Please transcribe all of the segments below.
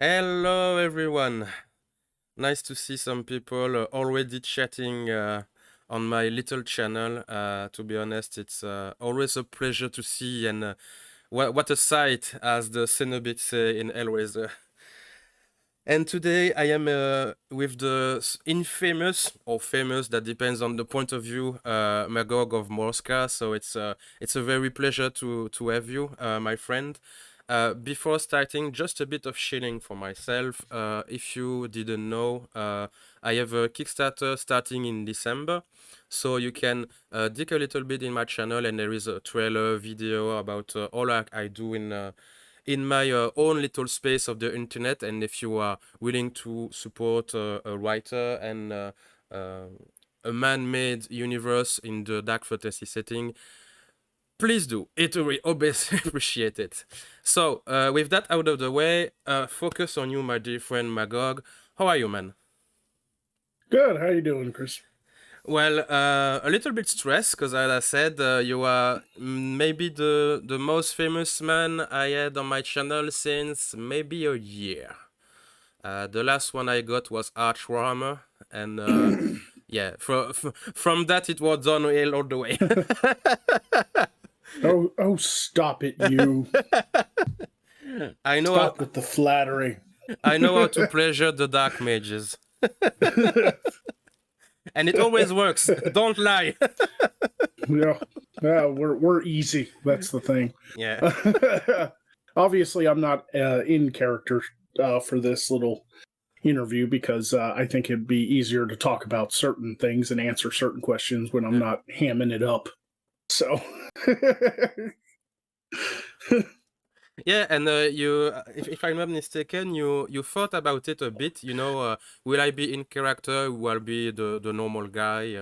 Hello, everyone. Nice to see some people already chatting on my little channel. To be honest, it's always a pleasure to see, and what a sight, as the Cenobits say in Hellraiser. And today I am with the infamous, or famous, that depends on the point of view, Magog of Morskar. So it's a very pleasure to have you, my friend. Before starting, just a bit of shilling for myself. If you didn't know, I have a Kickstarter starting in December. So you can dig a little bit in my channel, and there is a trailer video about all I do in my own little space of the internet. And if you are willing to support a writer and a man-made universe in the dark fantasy setting, please do. It will be obviously appreciated. So with that out of the way, focus on you, my dear friend Magog. How are you, man? Good. How you doing, Chris? Well, a little bit stressed because, as I said, you are maybe the most famous man I had on my channel since maybe a year. The last one I got was Archwarhammer, and yeah, from that it was downhill all the way. Oh, stop it, you! I know. Stop with the flattery. I know how to pleasure the dark mages. And it always works. Don't lie. Yeah, we're easy. That's the thing. Yeah. Obviously, I'm not in character for this little interview because I think it'd be easier to talk about certain things and answer certain questions when I'm not hamming it up. So. Yeah, and if I'm not mistaken, you thought about it a bit. Will I be in character? Will I be the normal guy?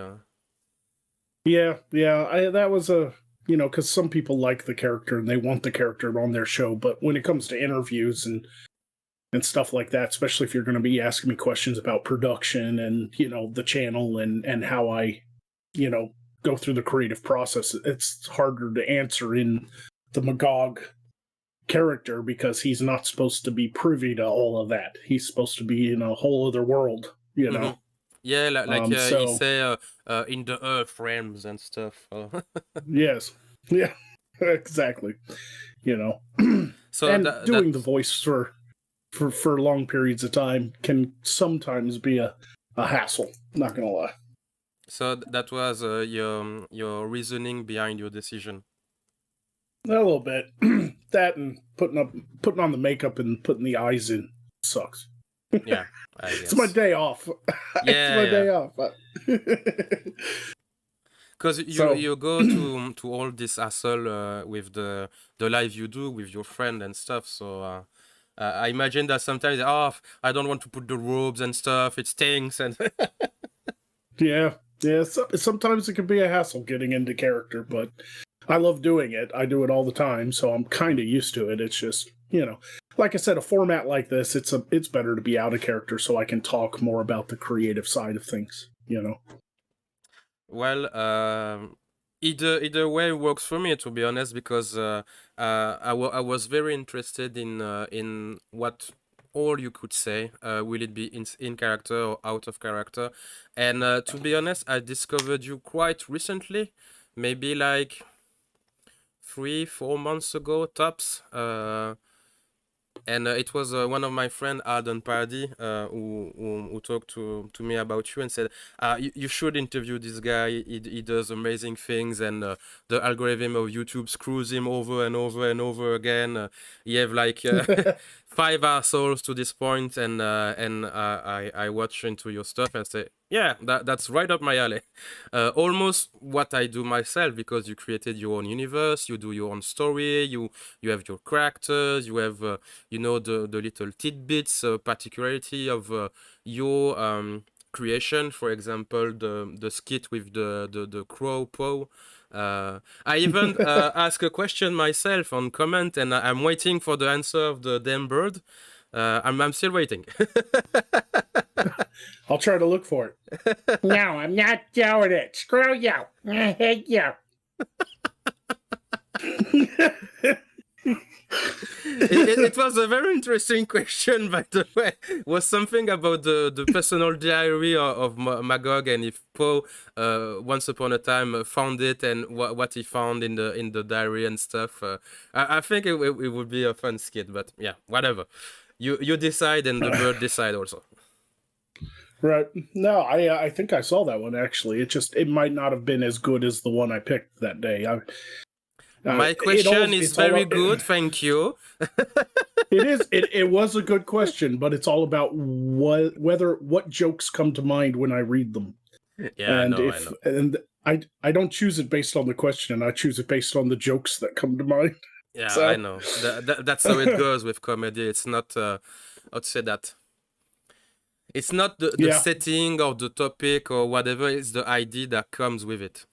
Yeah. That was because some people like the character and they want the character on their show, but when it comes to interviews and stuff like that, especially if you're going to be asking me questions about production and the channel and how I go through the creative process, it's harder to answer in the Magog character because he's not supposed to be privy to all of that. He's supposed to be in a whole other world, Mm-hmm. Yeah, like so, you say, in the earth realms and stuff. Yes, yeah, exactly. So and doing the voice for long periods of time can sometimes be a hassle. Not gonna lie. So that was your reasoning behind your decision. A little bit. That and putting on the makeup and putting the eyes in sucks. Yeah, I guess. It's my day off. Yeah, it's my day off. Because you go to all this hassle with the live you do with your friend and stuff. So I imagine that sometimes, I don't want to put the robes and stuff. It stinks and. Yeah. So, sometimes it can be a hassle getting into character, but I love doing it. I do it all the time, so I'm kind of used to it. It's just, like I said, a format like this, it's better to be out of character so I can talk more about the creative side of things, Well, either way works for me, to be honest, because I was very interested in what all you could say. Will it be in character or out of character? And to be honest, I discovered you quite recently, maybe like 3-4 months ago tops. And it was one of my friend Arden Pardy who talked to me about you and said, you should interview this guy. He does amazing things, and the algorithm of YouTube screws him over and over and over again. He have like 5 assholes to this point, and I watch into your stuff and say, yeah, that's right up my alley. Almost what I do myself, because you created your own universe, you do your own story, you have your characters, you have the little tidbits, particularity of your creation. For example, the skit with the crow paw. I even ask a question myself on comment, and I'm waiting for the answer of the damn bird. I'm still waiting. I'll try to look for it. No, I'm not doing it. Screw you. I hate you. It was a very interesting question, by the way. Was something about the personal diary of Magog, and if Poe, once upon a time, found it, and what he found in the diary and stuff. I think it would be a fun skit, but yeah, whatever. You decide, and the bird decide also. Right. No, I think I saw that one actually. It might not have been as good as the one I picked that day. My question is very good, thank you. It was a good question, but it's all about what jokes come to mind when I read them. Yeah, And I know. I don't choose it based on the question, I choose it based on the jokes that come to mind. Yeah, So I know. That's how it goes with comedy. It's not I'd say that. It's not the yeah. setting or the topic or whatever, it's the idea that comes with it.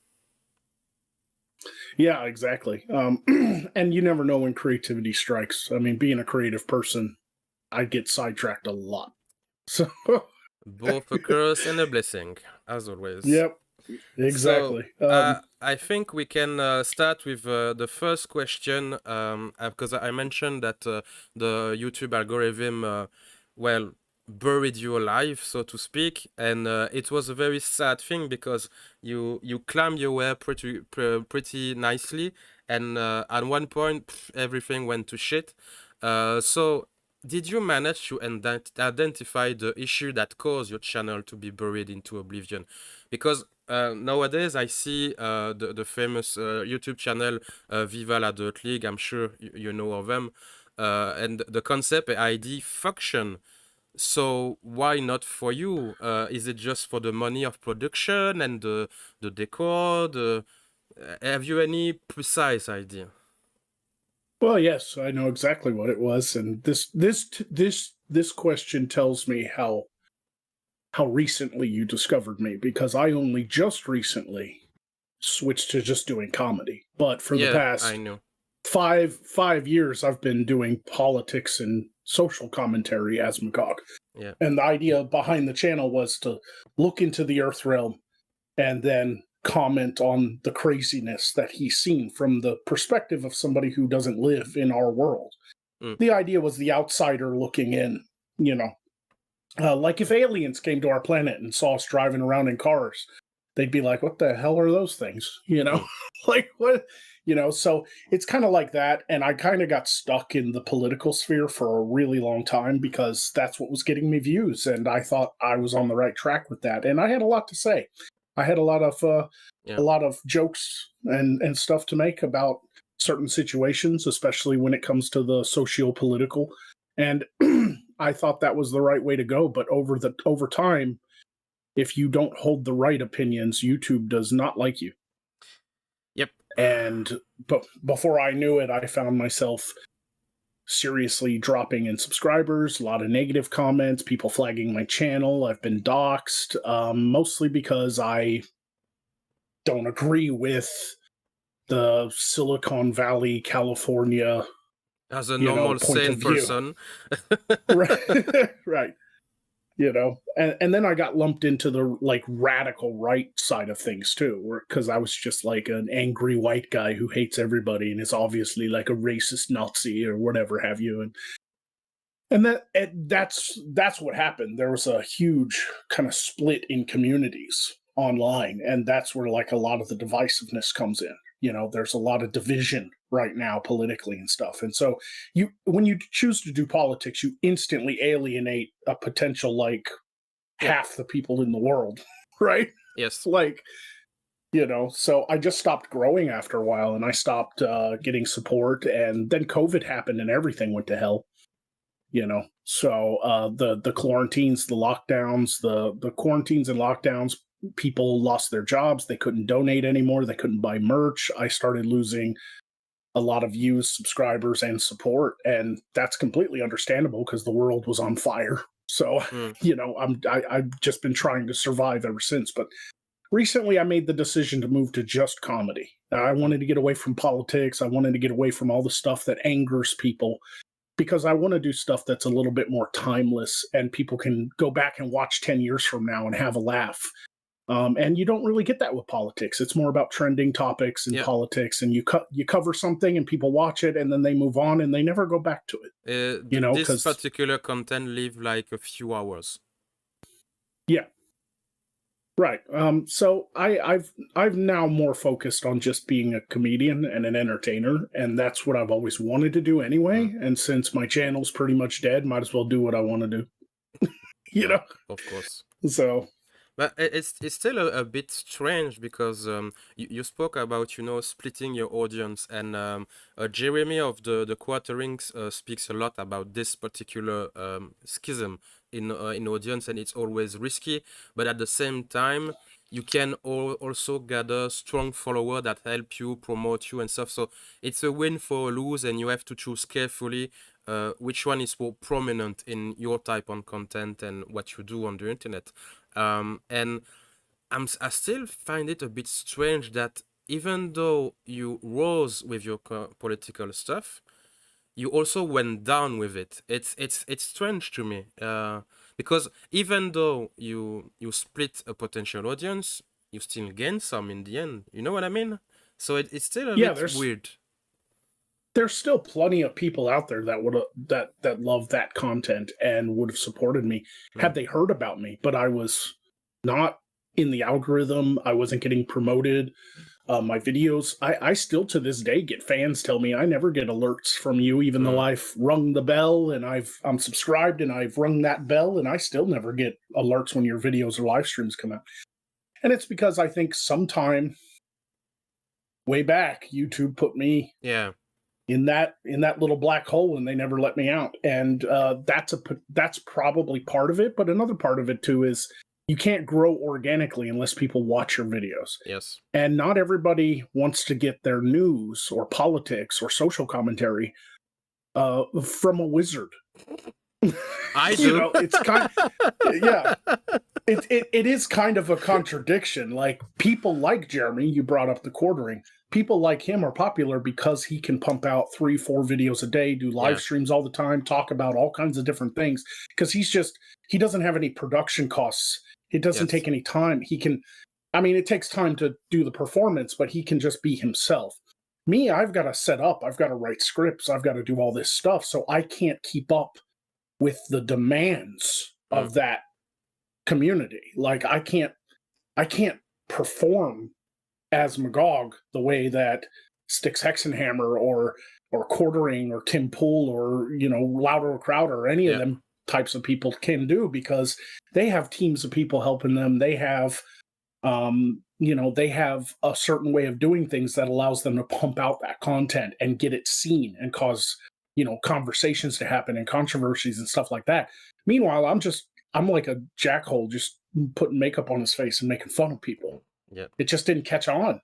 Yeah, exactly. And you never know when creativity strikes. I mean, being a creative person, I get sidetracked a lot. So Both a curse and a blessing, as always. yep, So exactly. I think we can start with the first question, because I mentioned that the YouTube algorithm, well, buried you alive, so to speak, and it was a very sad thing because you climbed your way pretty nicely, and at one point everything went to shit. So did you manage to identify the issue that caused your channel to be buried into oblivion? Because nowadays I see the famous YouTube channel Viva la Dirt League. I'm sure you know of them, and the concept ID function. So why not for you? Is it just for the money of production and the decor? Have you any precise idea? Well, yes, I know exactly what it was, and this question tells me how recently you discovered me, because I only just recently switched to just doing comedy. But for the Yeah, I past know. five years, I've been doing politics and social commentary as Magog. Yeah. And the idea behind the channel was to look into the Earth realm and then comment on the craziness that he's seen from the perspective of somebody who doesn't live in our world. Mm. The idea was the outsider looking in, you know. Like if aliens came to our planet and saw us driving around in cars, they'd be like, what the hell are those things? You know, Mm. like what, you know, so it's kind of like that. And I kind of got stuck in the political sphere for a really long time because that's what was getting me views. And I thought I was on the right track with that. And I had a lot to say. I had Yeah. a lot of jokes and stuff to make about certain situations, especially when it comes to the socio-political. And I thought that was the right way to go. But over time, if you don't hold the right opinions, YouTube does not like you. Yep. And but before I knew it, I found myself seriously dropping in subscribers, a lot of negative comments, people flagging my channel. I've been doxxed, mostly because I don't agree with the Silicon Valley, California, As a normal point sane of view. person. Right. Right. And then I got lumped into the like radical right side of things too, because I was just like an angry white guy who hates everybody and is obviously like a racist Nazi or whatever have you. And that's what happened. There was a huge kind of split in communities online, and that's where like a lot of the divisiveness comes in. There's a lot of division right now politically and stuff. And so when you choose to do politics, you instantly alienate a potential like Yeah. half the people in the world, right? Yes. Like, so I just stopped growing after a while, and I stopped getting support, and then COVID happened and everything went to hell. So the quarantines, the lockdowns, the quarantines and lockdowns, people lost their jobs. They couldn't donate anymore. They couldn't buy merch. I started losing a lot of views, subscribers, and support, and that's completely understandable because the world was on fire. So, I've just been trying to survive ever since. But recently, I made the decision to move to just comedy. I wanted to get away from politics. I wanted to get away from all the stuff that angers people, because I want to do stuff that's a little bit more timeless and people can go back and watch 10 years from now and have a laugh. And you don't really get that with politics. It's more about trending topics in Yeah. politics, and you cover something and people watch it and then they move on and they never go back to it. This Because particular content live like a few hours. yeah, right. So I've now more focused on just being a comedian and an entertainer, and that's what I've always wanted to do anyway. And since my channel's pretty much dead, might as well do what I want to do. Yeah, of course. So But it's still a bit strange because you spoke about splitting your audience, and Jeremy of the Quarterings speaks a lot about this particular schism in audience, and it's always risky, but at the same time you can also gather strong follower that help you promote you and stuff. So it's a win for a lose, and you have to choose carefully which one is more prominent in your type on content and what you do on the internet. And I still find it a bit strange that even though you rose with your political stuff, you also went down with it. It's strange to me, because even though you split a potential audience, you still gain some in the end. You know what I mean? So it's still a yeah, bit weird. there's still plenty of people out there that would that love that content and would have supported me had they heard about me, but I was not in the algorithm. I wasn't getting promoted. My videos, I still to this day get fans tell me I never get alerts from you, even though I've rung the bell and I'm subscribed and I've rung that bell, and I still never get alerts when your videos or live streams come out. And it's because I think sometime way back YouTube put me Yeah. in that little black hole and they never let me out. And that's probably part of it. But another part of it too is you can't grow organically unless people watch your videos. Yes. And not everybody wants to get their news or politics or social commentary from a wizard. I do. It's kind yeah. It is kind of a contradiction. Like, people like Jeremy, you brought up the Quartering. People like him are popular because he can pump out 3-4 videos a day, do live streams all the time, talk about all kinds of different things. Because he doesn't have any production costs. It doesn't take any time. It takes time to do the performance, but he can just be himself. Me, I've got to set up, I've got to write scripts, I've got to do all this stuff, so I can't keep up with the demands of that community. Like, I can't perform as Magog the way that Styx Hexenhammer or Quartering or Tim Pool or Louder or Crowder or any of them types of people can do, because they have teams of people helping them. They have they have a certain way of doing things that allows them to pump out that content and get it seen and cause conversations to happen and controversies and stuff like that. Meanwhile, I'm like a jackhole just putting makeup on his face and making fun of people. Yeah. It just didn't catch on.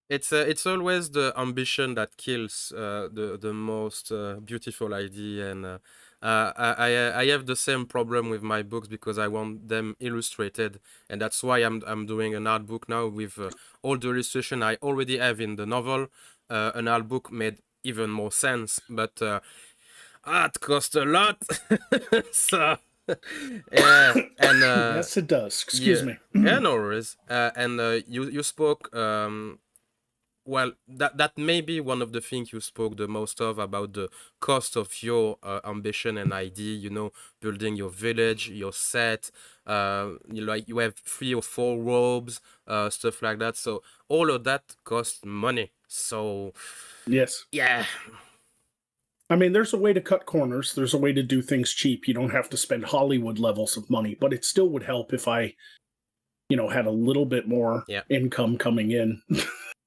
It's always the ambition that kills the most beautiful idea, and I have the same problem with my books because I want them illustrated, and that's why I'm doing an art book now with all the illustration I already have in the novel. An art book made even more sense, but art costs a lot, so. Yeah, and yes, it does. Excuse me. Yeah, no worries. And you spoke well, that may be one of the things you spoke the most of, about the cost of your ambition and idea, building your village, your set, you have 3 or 4 robes, stuff like that. So all of that costs money. So yes. Yeah. There's a way to cut corners. There's a way to do things cheap. You don't have to spend Hollywood levels of money, but it still would help if I, had a little bit more income coming in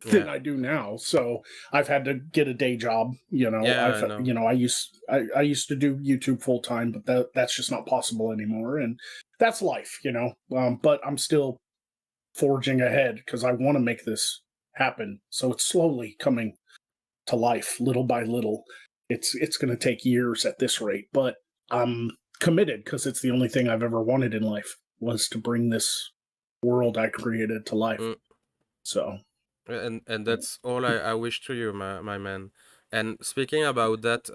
than I do now. So I've had to get a day job. I used to do YouTube full time, but that's just not possible anymore, and that's life. But I'm still forging ahead because I want to make this happen. So it's slowly coming to life, little by little. It's going to take years at this rate, but I'm committed because it's the only thing I've ever wanted in life, was to bring this world I created to life. So, and that's all I wish to you, my man. And speaking about that,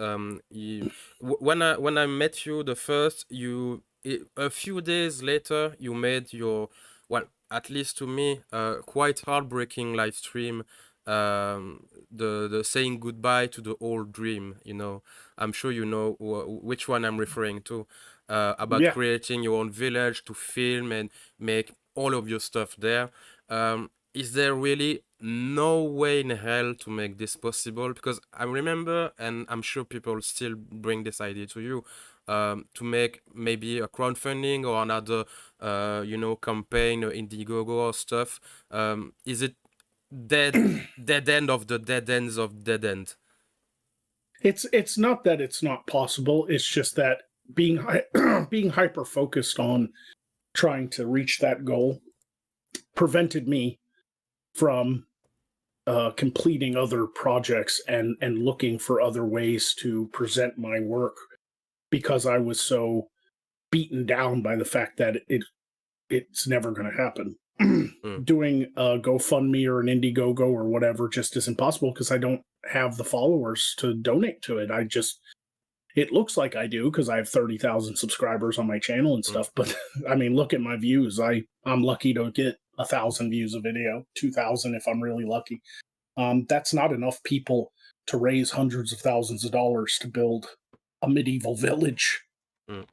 when I met you the first, a few days later, you made your, well, at least to me, quite heartbreaking live stream. The saying goodbye to the old dream. I'm sure you know which one I'm referring to. About Yeah. creating your own village to film and make all of your stuff there. Is there really no way in hell to make this possible? Because I remember, and I'm sure people still bring this idea to you, to make maybe a crowdfunding or another, campaign or Indiegogo or stuff. Is it dead end of the dead ends of dead end? It's not that it's not possible. It's just that being hyper focused on trying to reach that goal prevented me from completing other projects and looking for other ways to present my work because I was so beaten down by the fact that it's never going to happen. Mm, Doing a GoFundMe or an Indiegogo or whatever just isn't possible because I don't have the followers to donate to it. It looks like I do because I have 30,000 subscribers on my channel and mm, stuff. But I mean, look at my views. I'm lucky to get 1,000 views a video, 2,000 if I'm really lucky. That's not enough people to raise hundreds of thousands of dollars to build a medieval village. mm.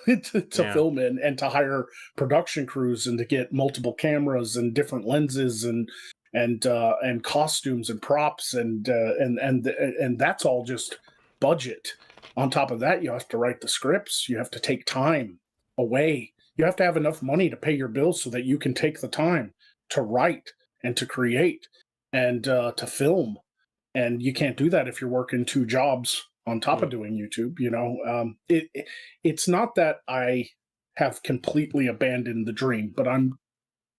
to Yeah. film in and to hire production crews and to get multiple cameras and different lenses and costumes and props and that's all just budget. On top of that, you have to write the scripts. You have to take time away. You have to have enough money to pay your bills so that you can take the time to write and to create and to film. And you can't do that if you're working two jobs on top of Mm, doing YouTube. It's not that I have completely abandoned the dream, but I'm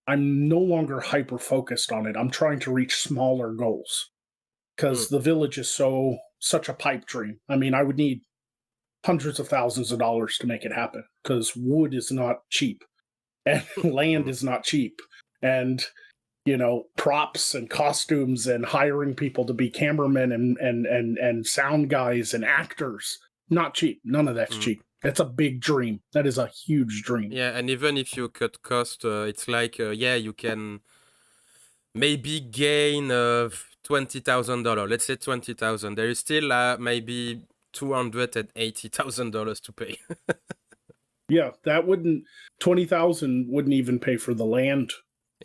no longer hyper focused on it. I'm trying to reach smaller goals mm, because the village is such a pipe dream. I mean, I would need hundreds of thousands of dollars to make it happen because wood is not cheap and land mm. is not cheap. And props and costumes and hiring people to be cameramen and sound guys and actors. Not cheap. None of that's Mm. cheap. That's a big dream. That is a huge dream. Yeah, and even if you cut cost, it's like yeah, you can maybe gain $20,000. Let's say 20,000. There is still maybe $280,000 to pay. Yeah, that wouldn't 20,000 wouldn't even pay for the land.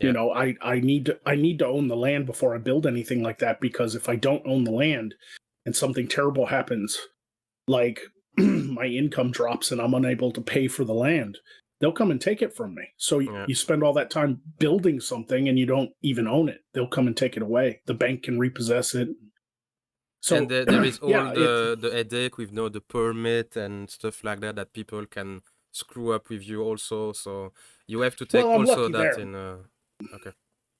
Yeah. I need to own the land before I build anything like that because if I don't own the land and something terrible happens, like my income drops and I'm unable to pay for the land, they'll come and take it from me. So Yeah. you spend all that time building something and you don't even own it. They'll come and take it away. The bank can repossess it. So And there is all yeah, the headache with the permit and stuff like that that people can screw up with you also. So you have to take well, I'm also lucky that there. in. Okay.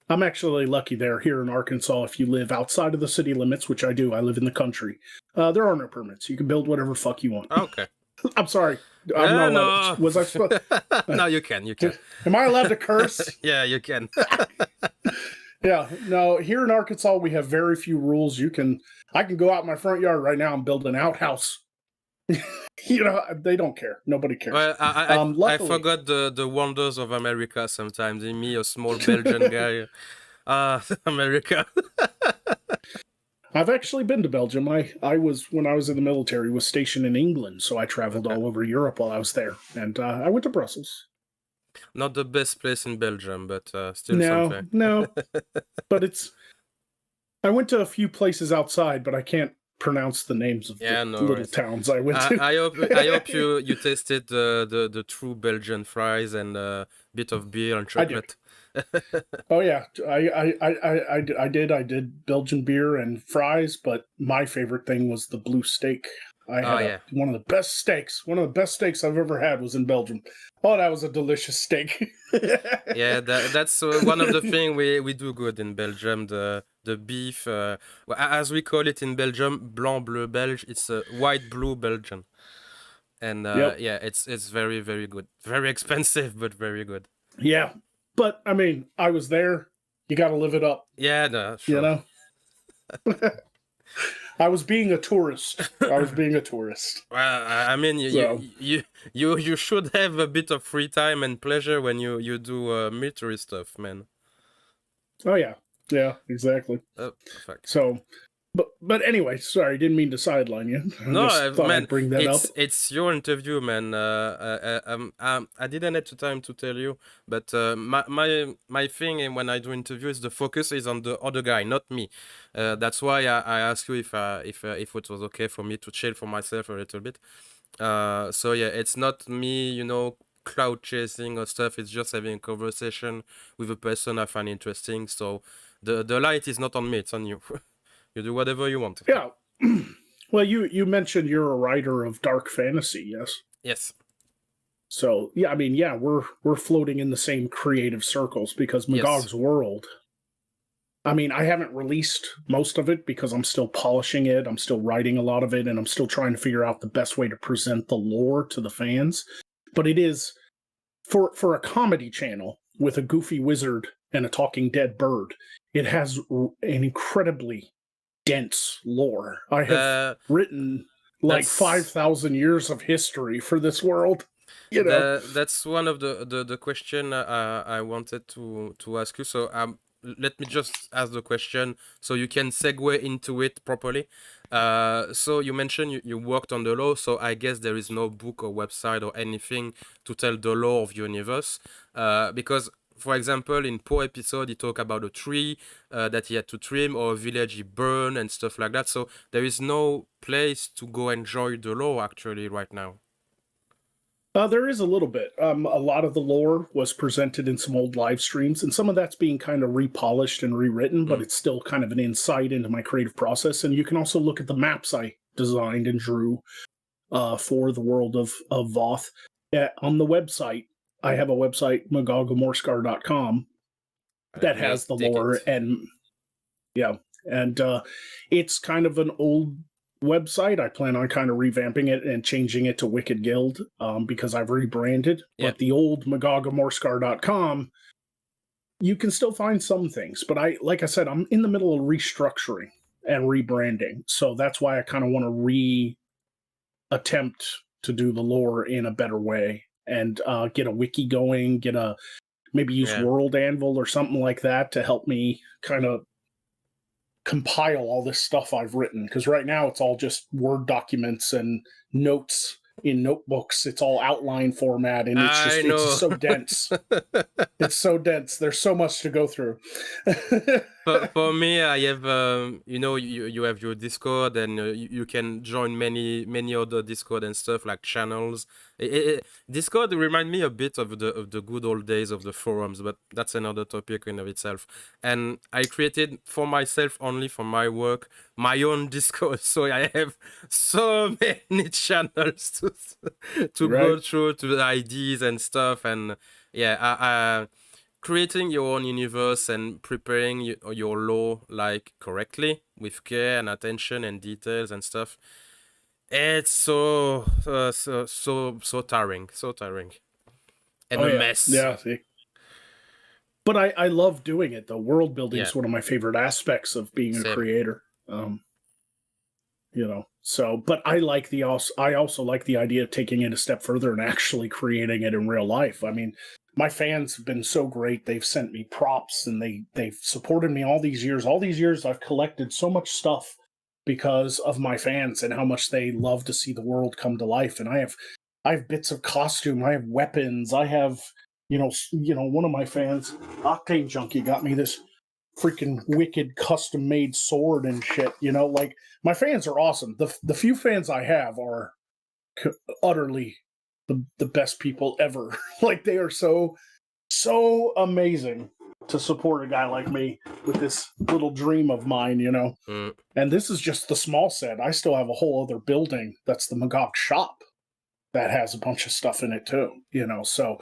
I'm actually lucky there. Here in Arkansas, if you live outside of the city limits, which I do, I live in the country. There are no permits. You can build whatever fuck you want. Okay. I'm sorry. I'm not allowed. No. Was I supposed? No, you can. You can. Am I allowed to curse? Yeah, you can. Yeah. No. Here in Arkansas, we have very few rules. I can go out in my front yard right now and build an outhouse. They don't care. Nobody cares. Well, I Luckily, forgot the wonders of America sometimes. In me, a small Belgian guy. America. I've actually been to Belgium. I was when I was in the military was stationed in England, so I traveled Okay. all over Europe while I was there, and I went to Brussels. Not the best place in Belgium, but still No, something. no, but I went to a few places outside, but I can't pronounce the names of Yeah, the no little worries. towns I went to. I hope you tasted the true Belgian fries and a bit of beer and I did. chocolate. Oh yeah, I did Belgian beer and fries, but my favorite thing was the blue steak. I Oh had yeah. one of the best steaks. One of the best steaks I've ever had was in Belgium. Oh, that was a delicious steak. Yeah, that's one of the things we do good in Belgium. The beef, as we call it in Belgium, blanc bleu belge. It's a white blue Belgian, and Yep. yeah, it's very very good. Very expensive, but very good. Yeah, but I mean, I was there. You got to live it up, Yeah, no, you sure. know. I was being a tourist. I was being a tourist. Well, I mean, So, you should have a bit of free time and pleasure when you do military stuff, man. oh yeah, yeah, exactly. Fuck. So, but anyway, sorry, didn't mean to sideline you. I No, just thought man, I'd bring that up. it's your interview, man. I didn't have the time to tell you, but my thing when I do interviews, the focus is on the other guy, not me. That's why I asked you if it was okay for me to chill for myself a little bit. So yeah, it's not me, cloud chasing or stuff. It's just having a conversation with a person I find interesting. So the light is not on me; it's on you. You do whatever you want. Yeah. Well, you mentioned you're a writer of dark fantasy, yes? Yes. So yeah, I mean, yeah, we're floating in the same creative circles because Yes. Magog's World. I mean, I haven't released most of it because I'm still polishing it. I'm still writing a lot of it, and I'm still trying to figure out the best way to present the lore to the fans. But it is for a comedy channel with a goofy wizard and a talking dead bird. It has an incredibly dense lore. I have written like That's 5,000 years of history for this world. You know, that's one of the question I wanted to ask you. So let me just ask the question so you can segue into it properly. So you mentioned you worked on the law, so I guess there is no book or website or anything to tell the law of universe. Because for example, in Poe episode, he talked about a tree that he had to trim or a village he burned and stuff like that. So there is no place to go enjoy the law actually right now. there is a little bit. A lot of the lore was presented in some old live streams, and some of that's being kind of repolished and rewritten, but it's still kind of an insight into my creative process. And you can also look at the maps I designed and drew for the world of Voth. On the website, I have a website, magogofmorskar.com, that has the lore, and yeah, and it's kind of an old website. I plan on kind of revamping it and changing it to Wicked Guild because I've rebranded. Yeah. But the old magogofmorskar.com, you can still find some things. But like I said, I'm in the middle of restructuring and rebranding. So that's why I kind of want to attempt to do the lore in a better way and get a wiki going, maybe use World Anvil or something like that to help me kind of compile all this stuff I've written, because right now it's all just Word documents and notes in notebooks. It's all outline format, and it's so dense. It's so dense. There's so much to go through. For me, I have you have your Discord, and you can join many other Discord and stuff like channels. Discord remind me a bit of the good old days of the forums, but that's another topic in of itself. And I created for myself, only for my work, my own Discord, so I have so many channels to go through, to the IDs and stuff. And yeah, creating your own universe and preparing your lore like correctly with care and attention and details and stuff, it's so tiring, and a mess. Yeah, but I love doing it. The world building is one of my favorite aspects of being a creator. So, but I also like the idea of taking it a step further and actually creating it in real life. I mean, my fans have been so great. They've sent me props and they've supported me all these years. All these years I've collected so much stuff because of my fans and how much they love to see the world come to life. And I have bits of costume, I have weapons, I have one of my fans, Octane Junkie, got me this freaking wicked custom made sword and shit. Like, my fans are awesome. The few fans I have are utterly the best people ever. Like, they are so amazing to support a guy like me with this little dream of mine, And this is just the small set. I still have a whole other building that's the Magog shop that has a bunch of stuff in it too, So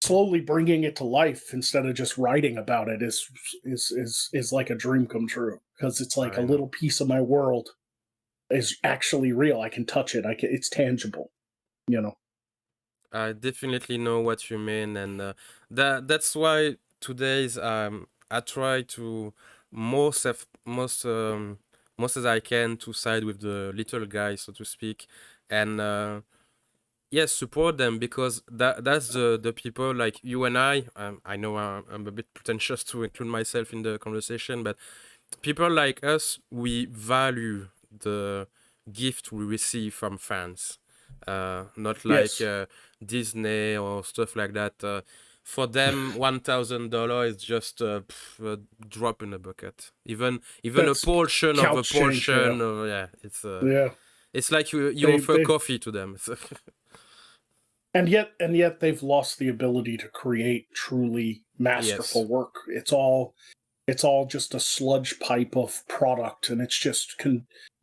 slowly bringing it to life instead of just writing about it is like a dream come true, because it's like a little piece of my world is actually real. I can touch it. It's tangible, I definitely know what you mean, and that's why today's I try to most most as I can to side with the little guy, so to speak, and yes, support them, because that's the people like you and I. I know I'm a bit pretentious to include myself in the conversation, but people like us, we value the gift we receive from fans. Not like Yes, Disney or stuff like that. For them, $1,000 is just a drop in the bucket. Even a that's portion of a couch change. Yeah, portion. Yeah, yeah. it's like you They offer they coffee to them. and yet they've lost the ability to create truly Yes. masterful work. It's all just a sludge pipe of product, and it's just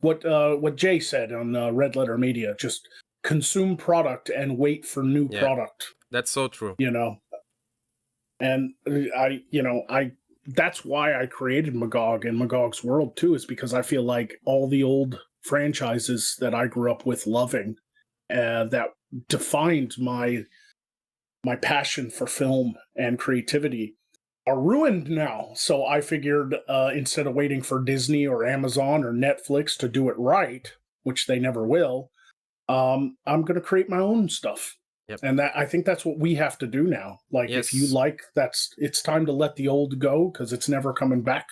what Jay said on Red Letter Media. Just consume product and wait for new Yeah, product. that's so true. You know, and I that's why I created Magog and Magog's World too, is because I feel like all the old franchises that I grew up with loving, that defined my passion for film and creativity, are ruined now. So I figured, instead of waiting for Disney or Amazon or Netflix to do it right, which they never will, I'm going to create my own stuff. Yep. And that, I think that's what we have to do now. Like, if you Yes. like, it's time to let the old go, because it's never coming back.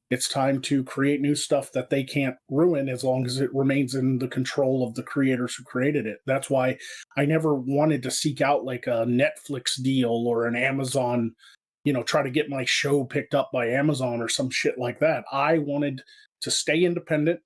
It's time to create new stuff that they can't ruin, as long as it remains in the control of the creators who created it. That's why I never wanted to seek out like a Netflix deal or an Amazon, try to get my show picked up by Amazon or some shit like that. I wanted to stay independent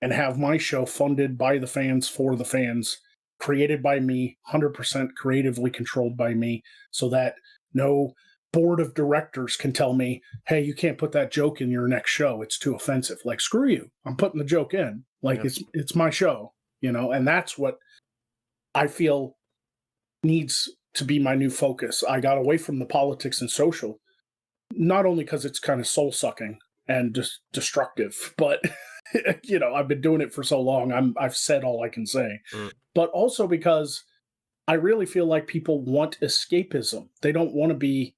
and have my show funded by the fans, for the fans, created by me, 100% creatively controlled by me, so that no board of directors can tell me, hey, you can't put that joke in your next show, it's too offensive. Like, screw you, I'm putting the joke in. Like, Yep. it's my show, and that's what I feel needs to be my new focus. I got away from the politics and social, not only because it's kind of soul sucking and just destructive, but I've been doing it for so long. I've said all I can say, Mm. but also because I really feel like people want escapism. They don't want to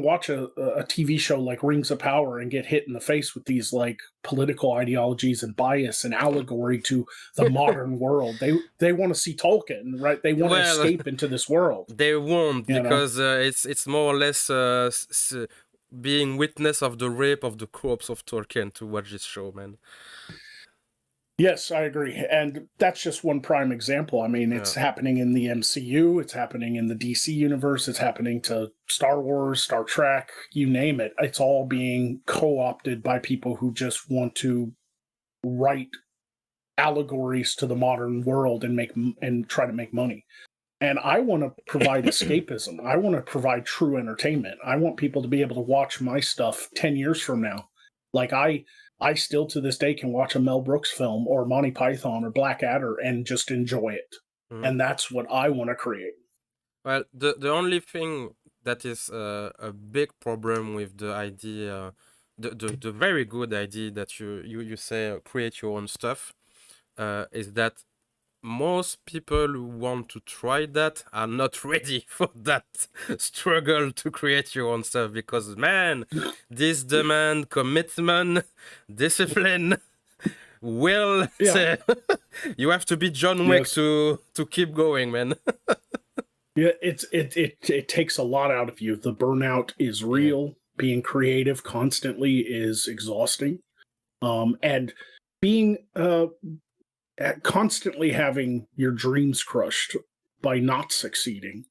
watch a TV show like Rings of Power and get hit in the face with these like political ideologies and bias and allegory to the modern world. They want to see Tolkien, right? They want to Well, escape into this world, they won't, you know. because it's more or less being witness of the rape of the corpse of Tolkien to watch this show, man. Yes, I agree. And that's just one prime example. I mean, Yeah. it's happening in the MCU, it's happening in the DC universe, it's happening to Star Wars, Star Trek, you name it. It's all being co opted by people who just want to write allegories to the modern world and try to make money. And I want to provide escapism. I want to provide true entertainment. I want people to be able to watch my stuff 10 years from now. Like, I still to this day can watch a Mel Brooks film or Monty Python or Blackadder and just enjoy it. Mhm. And that's what I want to create. Well, the only thing that is a big problem with the idea, the very good idea that you say create your own stuff, is that most people who want to try that are not ready for that struggle to create your own stuff, because man, this demand commitment, discipline, will. Yeah. You have to be John Wick Yes. to keep going, man. Yeah, it takes a lot out of you. The burnout is Yeah. real. Being creative constantly is exhausting. And being constantly having your dreams crushed by not succeeding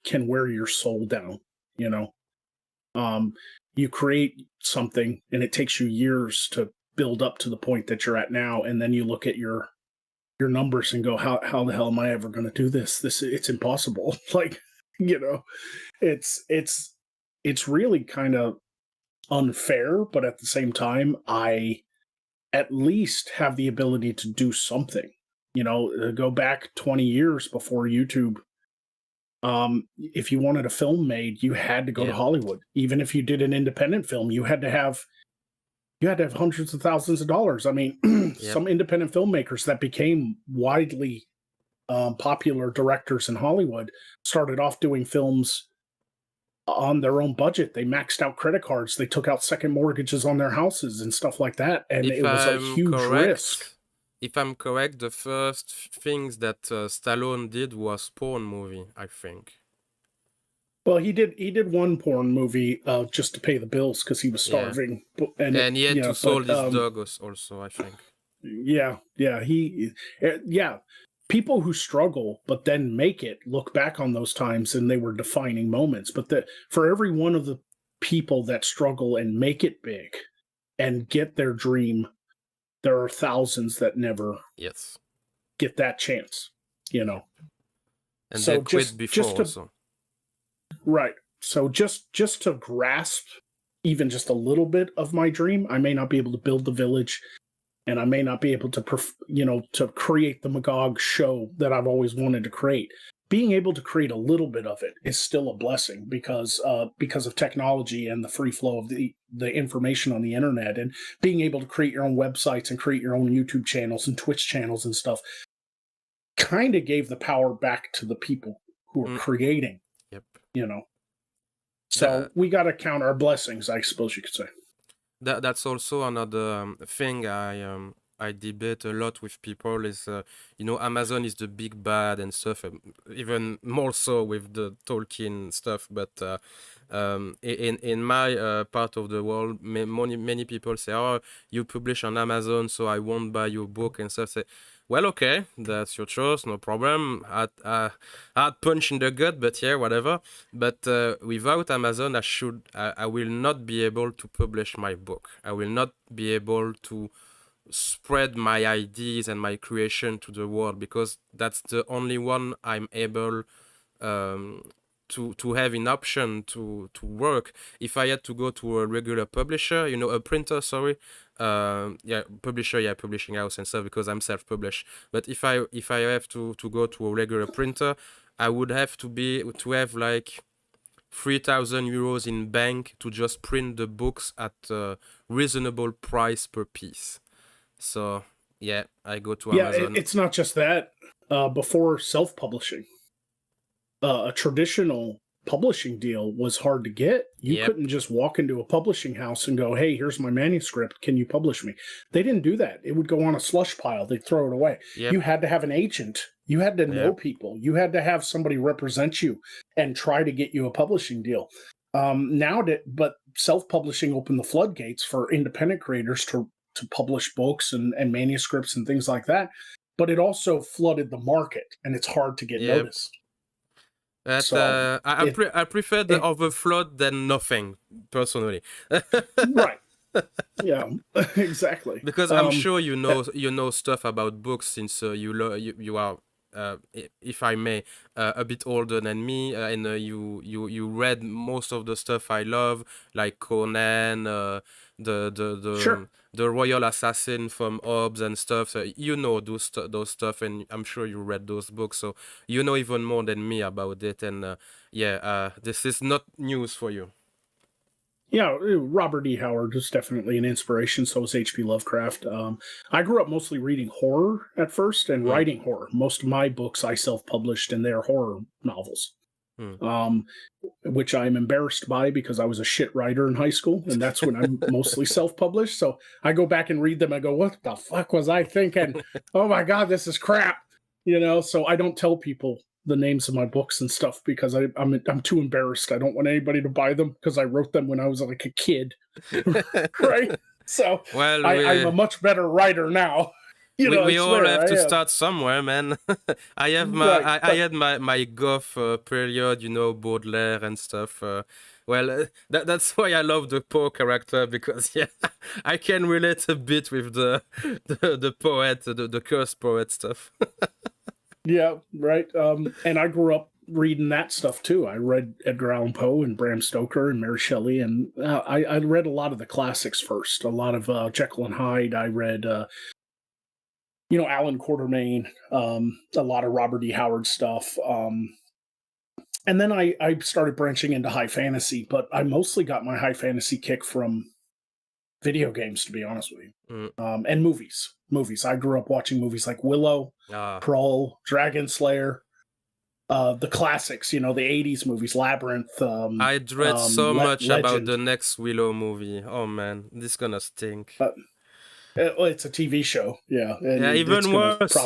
can wear your soul down, you know. You create something and it takes you years to build up to the point that you're at now, and then you look at your numbers and go, how the hell am I ever going to do this? It's impossible. Like, you know, it's really kind of unfair, but at the same time, I at least have the ability to do something. Go back 20 years before YouTube. If you wanted a film made, you had to go to Yeah. Hollywood. Even if you did an independent film, you had to have hundreds of thousands of dollars. I mean, Yep. some independent filmmakers that became widely popular directors in Hollywood started off doing films on their own budget. They maxed out credit cards. They took out second mortgages on their houses and stuff like that. And If it was a I'm huge risk. correct, the first things that Stallone did was porn movie, I think. Well, he did one porn movie just to pay the bills because he was starving. And he had to sold his but dog also, I think. yeah, people who struggle but then make it look back on those times and they were defining moments. But for every one of the people that struggle and make it big and get their dream, there are thousands that never Yes. get that chance, And so they quit before also. Right. So just to grasp even just a little bit of my dream, I may not be able to build the village, and I may not be able to, to create the Magog show that I've always wanted to create. Being able to create a little bit of it is still a blessing because of technology and the free flow of the information on the internet, and being able to create your own websites and create your own YouTube channels and Twitch channels and stuff kind of gave the power back to the people who are creating. Yep. So we got to count our blessings, I suppose you could say. That's also another thing I debate a lot with people is Amazon is the big bad and stuff, even more so with the Tolkien stuff. But in my part of the world, many people say, "Oh, you publish on Amazon, so I won't buy your book," and stuff. Say, well, okay, that's your choice, no problem. Hard punch in the gut, but yeah, whatever. But without Amazon, I will not be able to publish my book. I will not be able to spread my ideas and my creation to the world, because that's the only one I'm able to have an option to work. If I had to go to a regular publisher, a printer, sorry, publisher, publishing house and stuff, because I'm self-published. But if I have to go to a regular printer, I would have to have like 3,000 euros in bank to just print the books at a reasonable price per piece. So yeah, I go to Amazon. It's not just that. Before self-publishing, a traditional publishing deal was hard to get. You couldn't just walk into a publishing house and go, "Hey, here's my manuscript. Can you publish me?" They didn't do that. It would go on a slush pile. They'd throw it away. You had to have an agent. You had to know people. You had to have somebody represent you and try to get you a publishing deal. But self-publishing opened the floodgates for independent creators to publish books and manuscripts and things like that. But it also flooded the market, and it's hard to get noticed. I prefer the overflood than nothing, personally. Right. Yeah, exactly. Because I'm sure you know stuff about books, since you are, if I may, a bit older than me, and you read most of the stuff I love, like Conan, Sure. the Royal Assassin from Hobbes and stuff. So those stuff, and I'm sure you read those books, so you know even more than me about it. And this is not news for you. Yeah, Robert E. Howard is definitely an inspiration. So is H.P. Lovecraft. I grew up mostly reading horror at first and writing horror. Most of my books I self-published, and they're horror novels, which I'm embarrassed by because I was a shit writer in high school, and that's when I'm mostly self-published. So I go back and read them. I go, "What the fuck was I thinking? Oh my God, this is crap." So I don't tell people the names of my books and stuff because I'm too embarrassed. I don't want anybody to buy them because I wrote them when I was like a kid, right? So I'm a much better writer now. We all have to start somewhere, man. I had my goth period, Baudelaire and stuff. That's why I love the Poe character, because I can relate a bit with the poet, the cursed poet stuff. Yeah, right. And I grew up reading that stuff too. I read Edgar Allan Poe and Bram Stoker and Mary Shelley, and I read a lot of the classics first. A lot of Jekyll and Hyde. I read, Alan Quatermain, a lot of Robert E. Howard stuff. And then I started branching into high fantasy, but I mostly got my high fantasy kick from video games, to be honest with you, and movies. I grew up watching movies like Willow, Krull, Dragon Slayer. the classics, the 80s movies, Labyrinth, I dread so much about Legend. the next Willow movie. Oh man, this gonna stink. Well, it's a TV show, yeah, and Yeah, it's even gonna worse.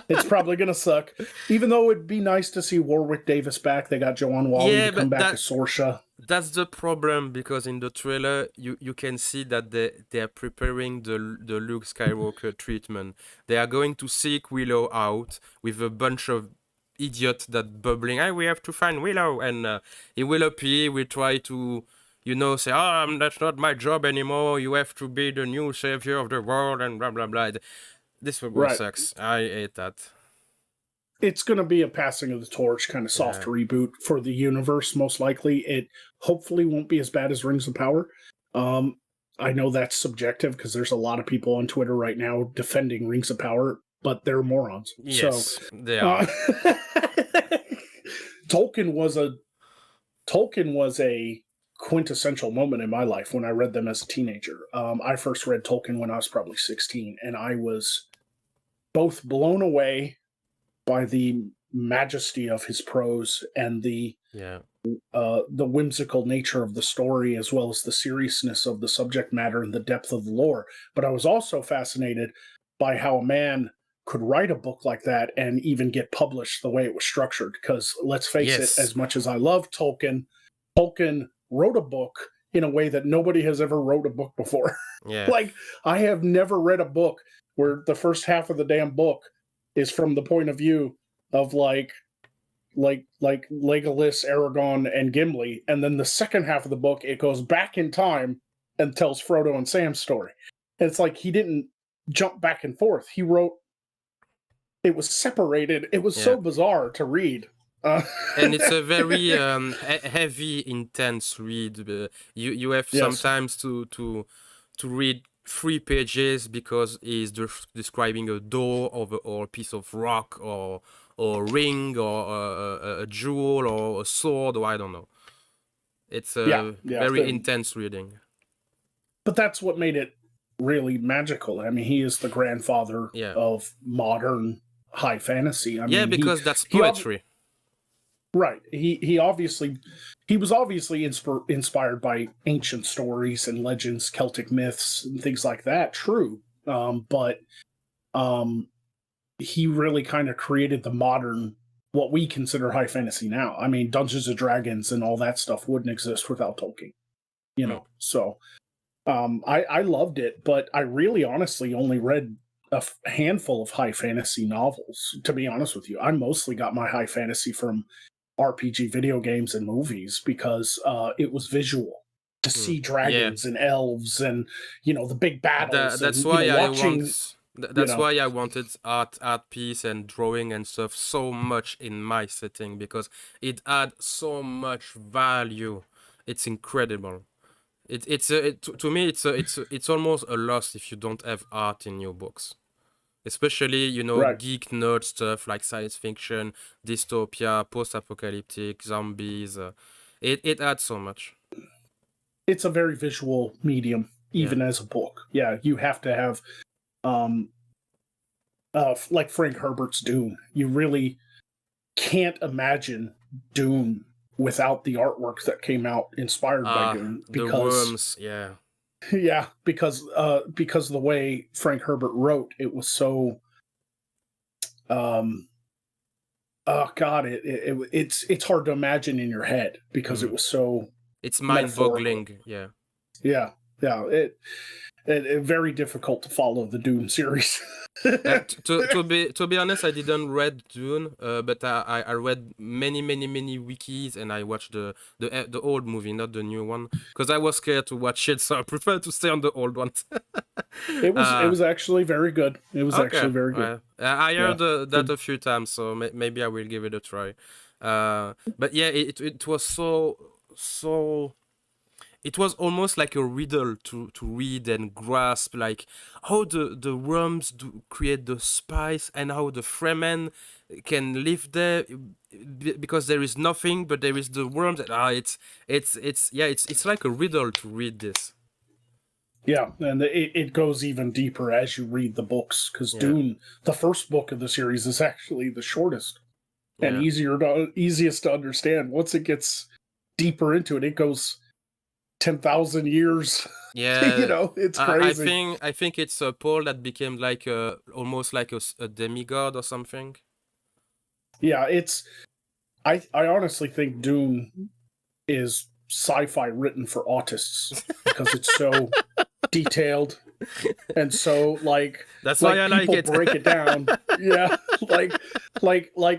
it's probably gonna suck. Even though it'd be nice to see Warwick Davis back, they got Joanne Whalley to Yeah, come but back as Sorsha. that's the problem, because in the trailer you can see that they are preparing the Luke Skywalker treatment. They are going to seek Willow out with a bunch of idiots that bubbling. Hey, we have to find Willow, and he will appear. We try to, say, oh, that's not my job anymore. You have to be the new savior of the world, and blah blah blah. This movie Right. sucks. I hate that. It's going to be a passing of the torch kind of soft reboot for the universe, most likely. It hopefully won't be as bad as Rings of Power. I know that's subjective because there's a lot of people on Twitter right now defending Rings of Power, but they're morons. Yes, they are. Tolkien was a quintessential moment in my life when I read them as a teenager. I first read Tolkien when I was probably 16, and I was both blown away by the majesty of his prose and the whimsical nature of the story, as well as the seriousness of the subject matter and the depth of the lore. But I was also fascinated by how a man could write a book like that and even get published the way it was structured. Because let's face it, as much as I love Tolkien wrote a book in a way that nobody has ever wrote a book before. Yeah. Like, I have never read a book where the first half of the damn book is from the point of view of like Legolas, Aragorn, and Gimli, and then the second half of the book it goes back in time and tells Frodo and Sam's story. And it's like he didn't jump back and forth. He wrote. It was separated. It was so bizarre to read. And it's a very heavy, intense read. You have sometimes to read 3 pages because he's describing a door or a piece of rock or a ring or a jewel or a sword, or I don't know. It's a very intense reading. But that's what made it really magical. I mean, he is the grandfather of modern high fantasy. I mean, because that's poetry. Right. He was obviously inspired by ancient stories and legends, Celtic myths, and things like that. True. But he really kind of created the modern, what we consider high fantasy now. I mean, Dungeons and Dragons and all that stuff wouldn't exist without Tolkien. So I loved it, but I really honestly only read a handful of high fantasy novels, to be honest with you. I mostly got my high fantasy from RPG video games and movies because it was visual. To see dragons and elves and the big battles. That's why I wanted art piece and drawing and stuff so much in my setting, because it adds so much value. It's incredible. To me it's almost a loss if you don't have art in your books. Especially, geek nerd stuff like science fiction, dystopia, post-apocalyptic, zombies. It adds so much. It's a very visual medium, even as a book. Yeah, you have to have, like Frank Herbert's Dune. You really can't imagine Dune without the artwork that came out inspired by Dune. Because, the worms, Yeah, because the way Frank Herbert wrote, it was so. Oh God, it's hard to imagine in your head because it was so. It's mind-boggling. Yeah. It very difficult to follow the Dune series. To be honest, I didn't read Dune, but I read many wikis, and I watched the old movie, not the new one, because I was scared to watch it, so I prefer to stay on the old ones. It was actually very good. It was actually very good. I heard that a few times, so maybe I will give it a try. But yeah, it was so. It was almost like a riddle to read and grasp, like how the worms create the spice and how the Fremen can live there because there is nothing, but there is the worms. It's like a riddle to read this. Yeah, and it goes even deeper as you read the books, because Dune, the first book of the series, is actually the shortest. and Yeah. easiest to understand. Once it gets deeper into it, it goes 10,000 years. Yeah, It's I crazy. think it's Paul that became like almost like a demigod or something. Yeah, I honestly think Dune is sci-fi written for autists because it's so detailed and so That's why like I like people it. break it down. Yeah, like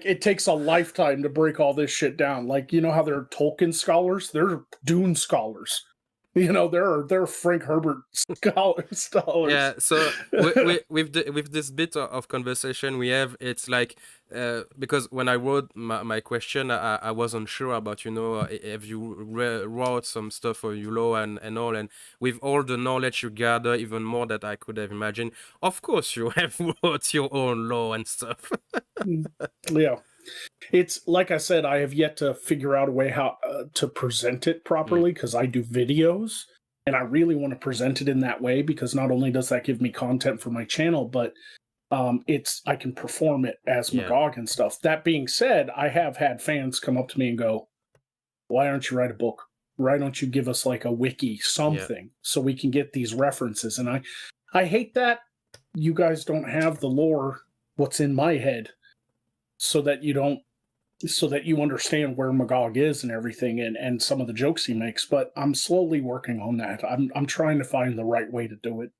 it takes a lifetime to break all this shit down. Like, you know how there are Tolkien scholars, they're Dune scholars. There are Frank Herbert scholars. Yeah, so with this bit of conversation we have, it's like because when I wrote my question, I wasn't sure about, if you wrote some stuff for Yulo and all, and with all the knowledge you gather, even more that I could have imagined. Of course, you have wrote your own law and stuff. Yeah. It's like I said, I have yet to figure out a way how to present it Mm, properly because I do videos and I really want to present it in that way because not only does that give me content for my channel, but it's I can perform it as yeah, Magog and stuff. That being said, I have had fans come up to me and go, "Why don't you write a book? Why don't you give us like a wiki, yeah, something, so we can get these references?" And I hate that you guys don't have the lore, what's in my head, so that you don't so that you understand where Magog is and everything and some of the jokes he makes, but I'm slowly working on that. I'm trying to find the right way to do it.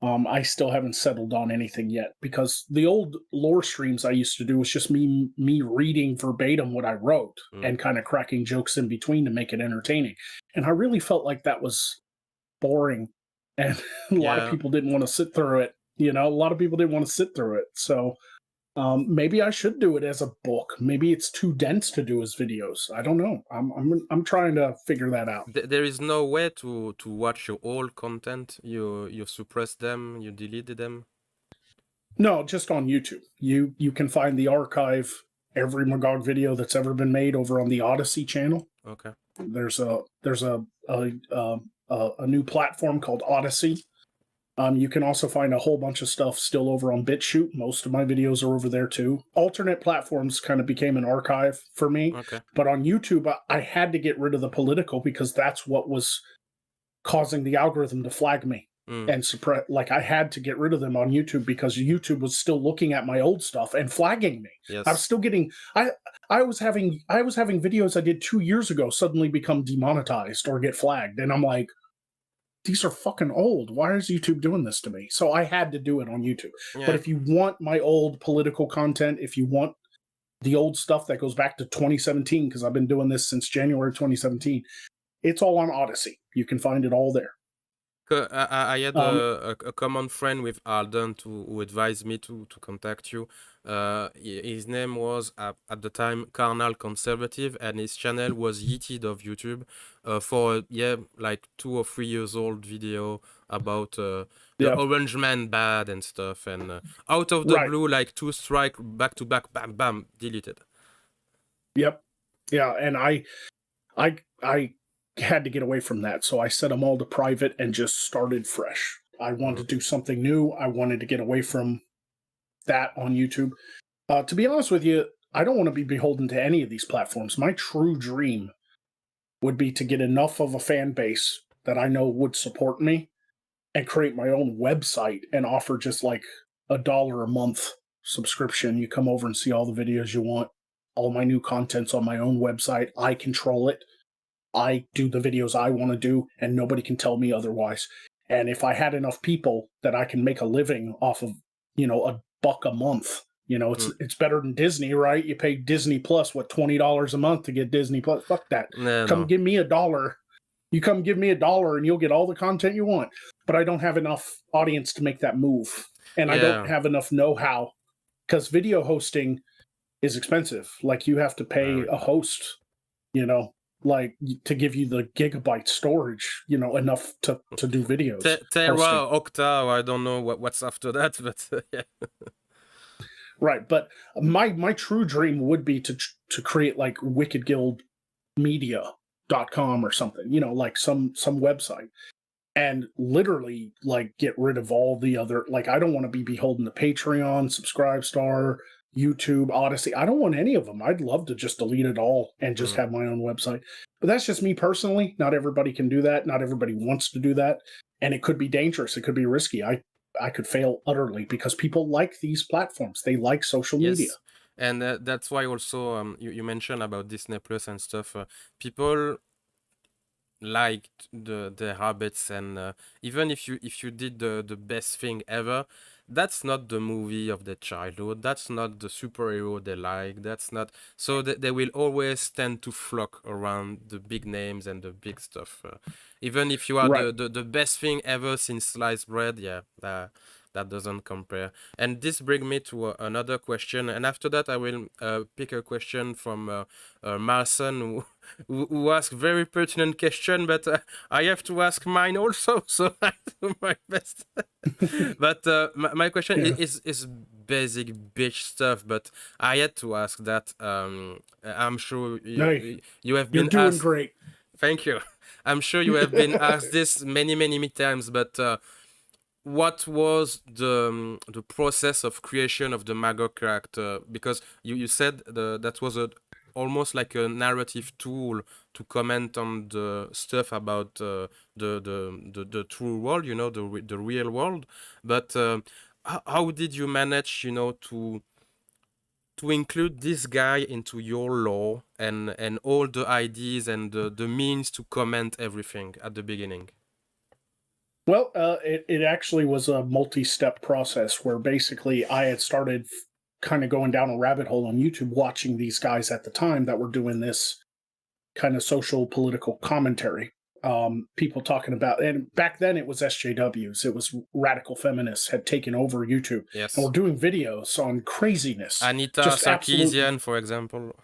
I still haven't settled on anything yet because the old lore streams I used to do was just me reading verbatim what I wrote mm, and kind of cracking jokes in between to make it entertaining. And I really felt like that was boring and a lot of yeah. people didn't want to sit through it. A lot of people didn't want to sit through it. So maybe I should do it as a book. Maybe it's too dense to do as videos. I don't know. I'm trying to figure that out. There is no way to watch your old content. You suppress them, you deleted them. No, just on YouTube. You can find the archive, every Magog video that's ever been made over on the Odyssey channel. Okay. There's a new platform called Odyssey. You can also find a whole bunch of stuff still over on BitChute. Most of my videos are over there too. Alternate platforms kind of became an archive for me, Okay. but on YouTube, I had to get rid of the political because that's what was causing the algorithm to flag me Mm, and suppress. Like I had to get rid of them on YouTube because YouTube was still looking at my old stuff and flagging me. I was yes. still getting. I was having videos I did 2 years ago suddenly become demonetized or get flagged, and I'm like, these are fucking old. Why is YouTube doing this to me? So I had to do it on YouTube. But Yeah. if you want my old political content, if you want the old stuff that goes back to 2017, because I've been doing this since January 2017, it's all on Odyssey. You can find it all there. I had Um, a common friend with Alden who advised me to contact you. His name was at the time Carnal Conservative, and his channel was yeeted of YouTube for like 2 or 3 years old video about the yeah, Orange Man bad and stuff, and out of the right. blue, like two strike back to back, bam bam, deleted. Yep. Yeah, and I had to get away from that, so I set them all to private and just started fresh. I wanted Mm, to do something new. I wanted to get away from that on YouTube. To be honest with you, I don't want to be beholden to any of these platforms. My true dream would be to get enough of a fan base that I know would support me and create my own website and offer just like $1 a month subscription. You come over and see all the videos you want. All my new content's on my own website. I control it. I do the videos I want to do, and nobody can tell me otherwise. And if I had enough people that I can make a living off of, $1 a month, it's mm. it's better than Disney, right? You pay Disney Plus what $20 a month to get Disney Plus. Fuck that. No, Come no. give me $1. You come give me $1 and you'll get all the content you want. But I don't have enough audience to make that move, and I don't Yeah. have enough know-how because video hosting is expensive. Like you have to pay Very. a host, you know, like to give you the gigabyte storage, enough to do videos hosting. Terra, Octa, I don't know what's after that, but yeah. Right, but my true dream would be to create like wickedguildmedia.com or something, like some website, and literally like get rid of all the other, like I don't want to be beholden to Patreon, Subscribestar, YouTube, Odyssey. I don't want any of them. I'd love to just delete it all and just Mm. have my own website. But that's just me personally. Not everybody can do that. Not everybody wants to do that. And it could be dangerous. It could be risky. I could fail utterly because people like these platforms. They like social media. Yes, and that's why also you mentioned about Disney Plus and stuff. People liked the habits, and even if you did the best thing ever, that's not the movie of their childhood. That's not the superhero they like. That's not, so they will always tend to flock around the big names and the big stuff. Even if you are Right. the best thing ever since sliced bread, yeah, that doesn't compare. And this brings me to another question, and after that I will pick a question from Marson, who asked very pertinent question, but I have to ask mine also, so I do my best. But my question Yeah. is basic bitch stuff, but I had to ask that. I'm sure No, you have you're been doing asked. great. Thank you. I'm sure you have been asked this many times, but what was the process of creation of the Magog character? Because you said that was almost like a narrative tool to comment on the stuff about the true world, the real world. But how did you manage, to include this guy into your lore and all the ideas and the means to comment everything at the beginning? Well, it actually was a multi-step process where basically I had started kind of going down a rabbit hole on YouTube, watching these guys at the time that were doing this kind of social political commentary. People talking about, and back then it was SJWs, it was radical feminists had taken over YouTube and Yes. were doing videos on craziness, Anita just absolute Sarkeesian, for example.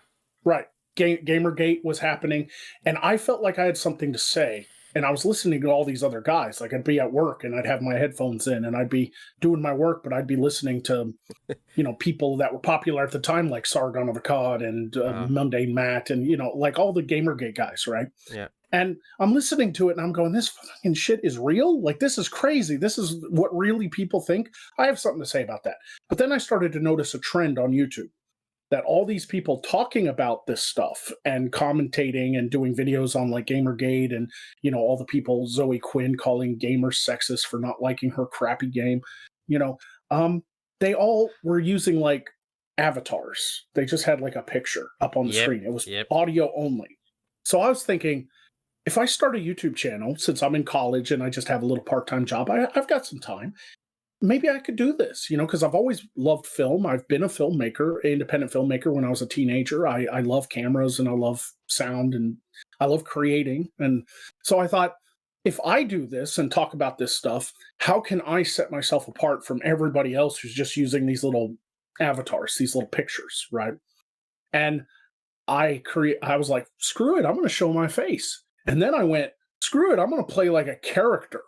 right. Gamergate was happening, and I felt like I had something to say. And I was listening to all these other guys. Like I'd be at work and I'd have my headphones in and I'd be doing my work, but I'd be listening to, people that were popular at the time, like Sargon of Akkad and Mundane Matt, and like all the Gamergate guys, right? Yeah. And I'm listening to it and I'm going, this fucking shit is real? Like, this is crazy. This is what really people think. I have something to say about that. But then I started to notice a trend on YouTube that all these people talking about this stuff and commentating and doing videos on like Gamergate and, all the people, Zoe Quinn calling gamers sexist for not liking her crappy game, you know, they all were using like avatars. They just had like a picture up on the Yep. screen. It was Yep. audio only. So I was thinking, if I start a YouTube channel, since I'm in college and I just have a little part-time job, I've got some time. Maybe I could do this, because I've always loved film. I've been a filmmaker, independent filmmaker when I was a teenager. I love cameras and I love sound and I love creating. And so I thought, if I do this and talk about this stuff, how can I set myself apart from everybody else who's just using these little avatars, these little pictures, right? And I was like, screw it, I'm going to show my face. And then I went, screw it, I'm going to play like a character,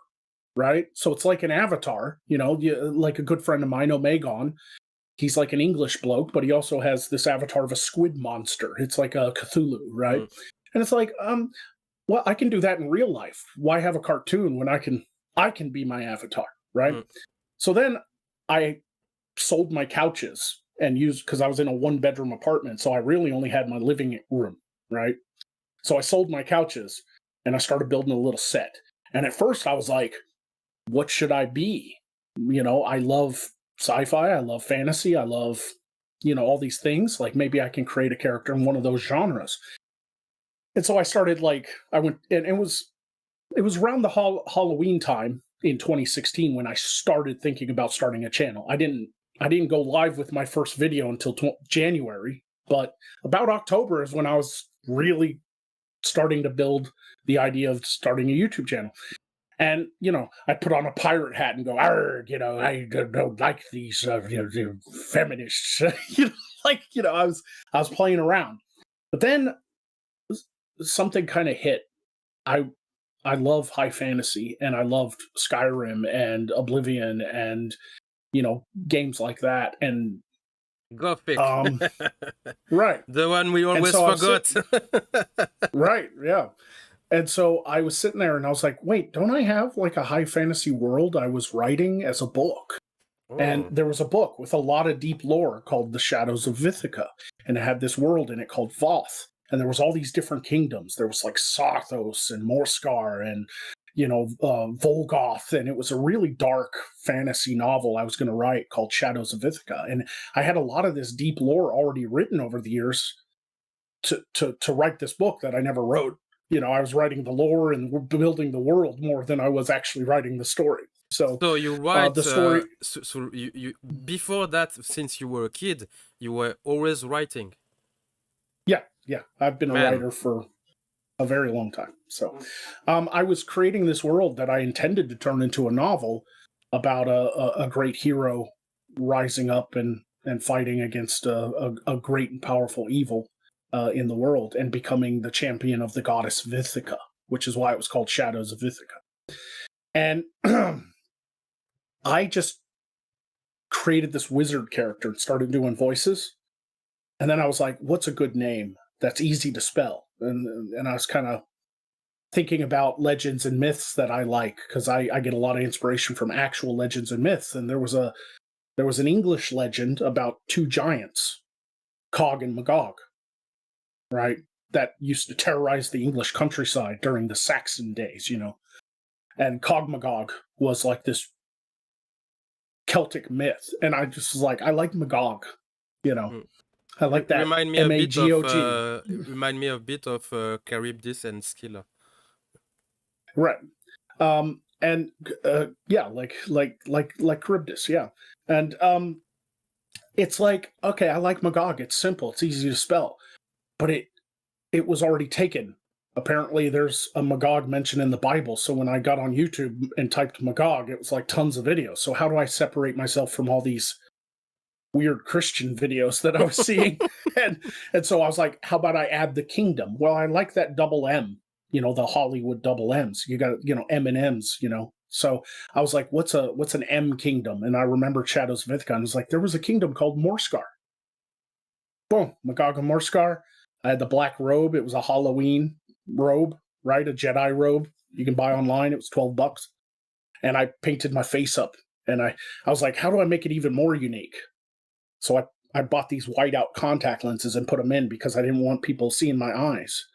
right? So it's like an avatar, like a good friend of mine, Omegon. He's like an English bloke, but he also has this avatar of a squid monster. It's like a Cthulhu, right? And it's like, well, I can do that in real life. Why have a cartoon when I can be my avatar, right? So then I sold my couches and used, because I was in a 1-bedroom apartment, so I really only had my living room, right? So I sold my couches and I started building a little set. And at first I was like, what should I be? I love sci-fi, I love fantasy, I love, all these things. Like maybe I can create a character in one of those genres. And so I started I went, and it was around the Halloween time in 2016 when I started thinking about starting a channel. I didn't go live with my first video until January, but about October is when I was really starting to build the idea of starting a YouTube channel. And, I put on a pirate hat and go, arg, I don't like these, feminists. I was playing around. But then something kind of hit. I love high fantasy and I loved Skyrim and Oblivion and, games like that. And Gothic. right. The one we always so forgot. Right, yeah. And so I was sitting there and I was like, wait, don't I have like a high fantasy world I was writing as a book? And Oh. there was a book with a lot of deep lore called The Shadows of Vithaka, and it had this world in it called Voth, and there was all these different kingdoms. There was like Sarthos and Morskar and Volgoth, and it was a really dark fantasy novel I was going to write called Shadows of Vithaka, and I had a lot of this deep lore already written over the years to write this book that I never wrote. I was writing the lore and building the world more than I was actually writing the story. So So you write, the story, so you before that, since you were a kid, you were always writing. yeah, I've been a Man. writer for a very long time. So I was creating this world that I intended to turn into a novel about a great hero rising up and fighting against a great and powerful evil in the world and becoming the champion of the goddess Vithaka, which is why it was called Shadows of Vithaka. And I just created this wizard character and started doing voices. And then I was like, what's a good name that's easy to spell? And I was kind of thinking about legends and myths that I like, because I get a lot of inspiration from actual legends and myths. And there was an English legend about two giants, Cog and Magog, right? That used to terrorize the English countryside during the Saxon days, And Cog Magog was like this Celtic myth. And I just was like, I like Magog, Mm. I like that Remind me a bit of Magog. remind me a bit of Charybdis and Scylla. Right. And yeah, like Charybdis, yeah. And it's like, okay, I like Magog. It's simple, it's easy to spell. But it was already taken. Apparently there's a Magog mentioned in the Bible. So when I got on YouTube and typed Magog, it was like tons of videos. So how do I separate myself from all these weird Christian videos that I was seeing? and so I was like, how about I add the kingdom? Well, I like that double M, the Hollywood double M's. You got, M and M's, So I was like, what's an M kingdom? And I remember Shadows of Vithaka. And it was like, there was a kingdom called Morskar. Boom, Magog of Morskar. I had the black robe. It was a Halloween robe, right? A Jedi robe you can buy online. It was $12. And I painted my face up. And I was like, how do I make it even more unique? So I bought these whiteout contact lenses and put them in because I didn't want people seeing my eyes.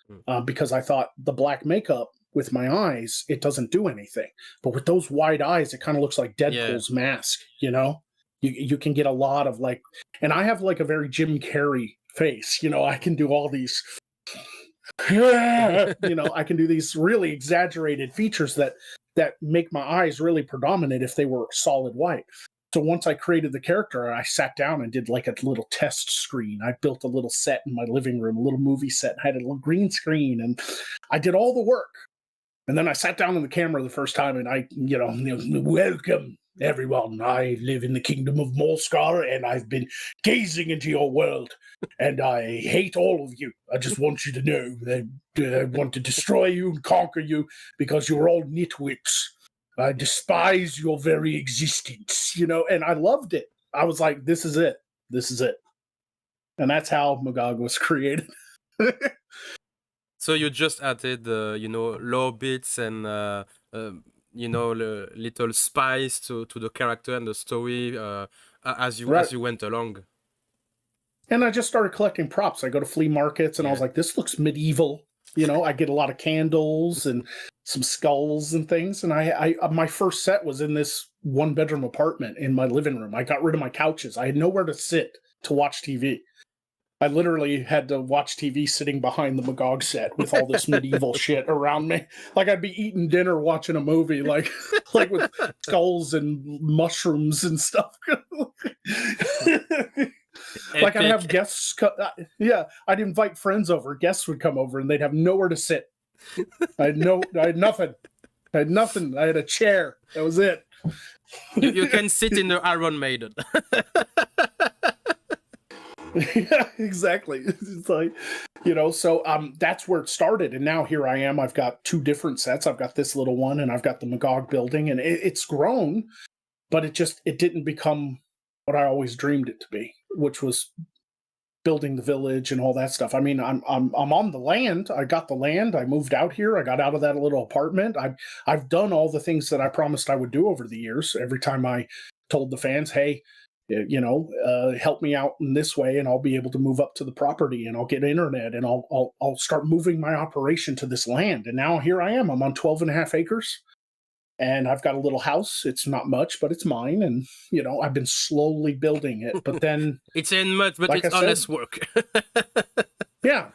Because I thought the black makeup with my eyes, it doesn't do anything. But with those wide eyes, it kind of looks like Deadpool's mask, You can get a lot of like, and I have like a very Jim Carrey face, I can do all these, I can do these really exaggerated features that make my eyes really predominant if they were solid white. So once I created the character, I sat down and did like a little test screen. I built a little set in my living room, a little movie set, and had a little green screen, and I did all the work. And then I sat down on the camera the first time, and I, welcome everyone. I live in the kingdom of Morskar, and I've been gazing into your world, and I hate all of you. I just want you to know that I want to destroy you and conquer you because you're all nitwits. I despise your very existence, and I loved it. I was like, this is it. This is it. And that's how Magog was created. So you just added, lore bits and, little spice to the character and the story as you went along. And I just started collecting props. I go to flea markets and I was like, this looks medieval. I get a lot of candles and some skulls and things. And I my first set was in this 1-bedroom apartment in my living room. I got rid of my couches. I had nowhere to sit to watch TV. I literally had to watch TV sitting behind the Magog set with all this medieval shit around me. Like I'd be eating dinner watching a movie, like with skulls and mushrooms and stuff. Like I'd have guests. I'd invite friends over. Guests would come over and they'd have nowhere to sit. I had nothing. I had nothing. I had a chair. That was it. You can sit in the Iron Maiden. Yeah, exactly. It's like, so that's where it started. And now here I am. I've got 2 different sets. I've got this little one and I've got the Magog building, and it's grown, but it didn't become what I always dreamed it to be, which was building the village and all that stuff. I mean, I'm on the land. I got the land. I moved out here. I got out of that little apartment. I've done all the things that I promised I would do over the years. Every time I told the fans, hey, help me out in this way, and I'll be able to move up to the property, and I'll get internet, and I'll start moving my operation to this land. And now here I am. I'm on 12.5 acres, and I've got a little house. It's not much, but it's mine. And I've been slowly building it. But then it's in much, but like it's honest work. Yeah.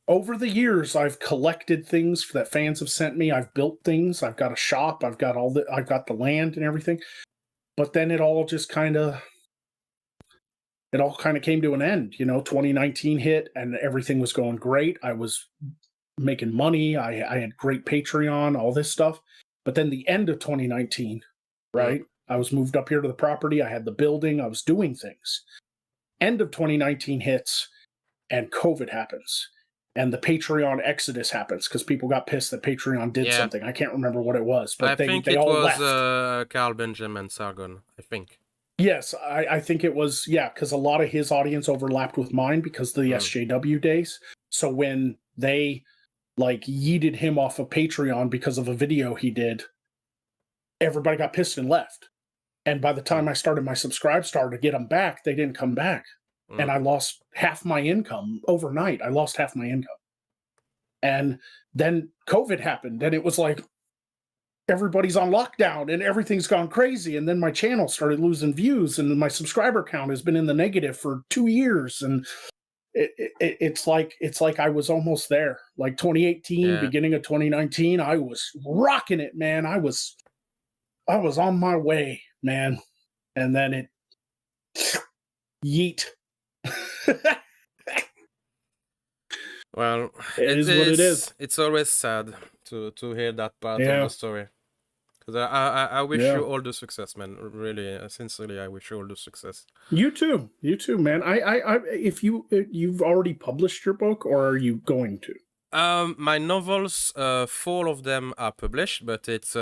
Over the years, I've collected things that fans have sent me. I've built things. I've got a shop. I've got the land and everything. But then it all kind of came to an end. 2019 hit and everything was going great. I was making money. I had great Patreon, all this stuff. But then the end of 2019, right? I was moved up here to the property. I had the building. I was doing things. End of 2019 hits and COVID happens. And the Patreon exodus happens because people got pissed that Patreon did something. I can't remember what it was, but they all left. Carl Benjamin Sargon, I think. Yes, I think it was, because a lot of his audience overlapped with mine because of the SJW days. So when they yeeted him off of Patreon because of a video he did, everybody got pissed and left. And by the time I started my Subscribe Star to get them back, they didn't come back. And I lost half my income overnight. I lost half my income. And then COVID happened, and it was like everybody's on lockdown and everything's gone crazy. And then my channel started losing views, and my subscriber count has been in the negative for 2 years. And it's like I was almost there. Like 2018, beginning of 2019, I was rocking it, man. I was on my way, man. And then it yeet. Well, it is what it is. It's always sad to hear that part of the story. Because I wish you all the success, man. Really, sincerely, I wish you all the success. You too, man. If you've already published your book, or are you going to? My novels, 4 of them are published, but it's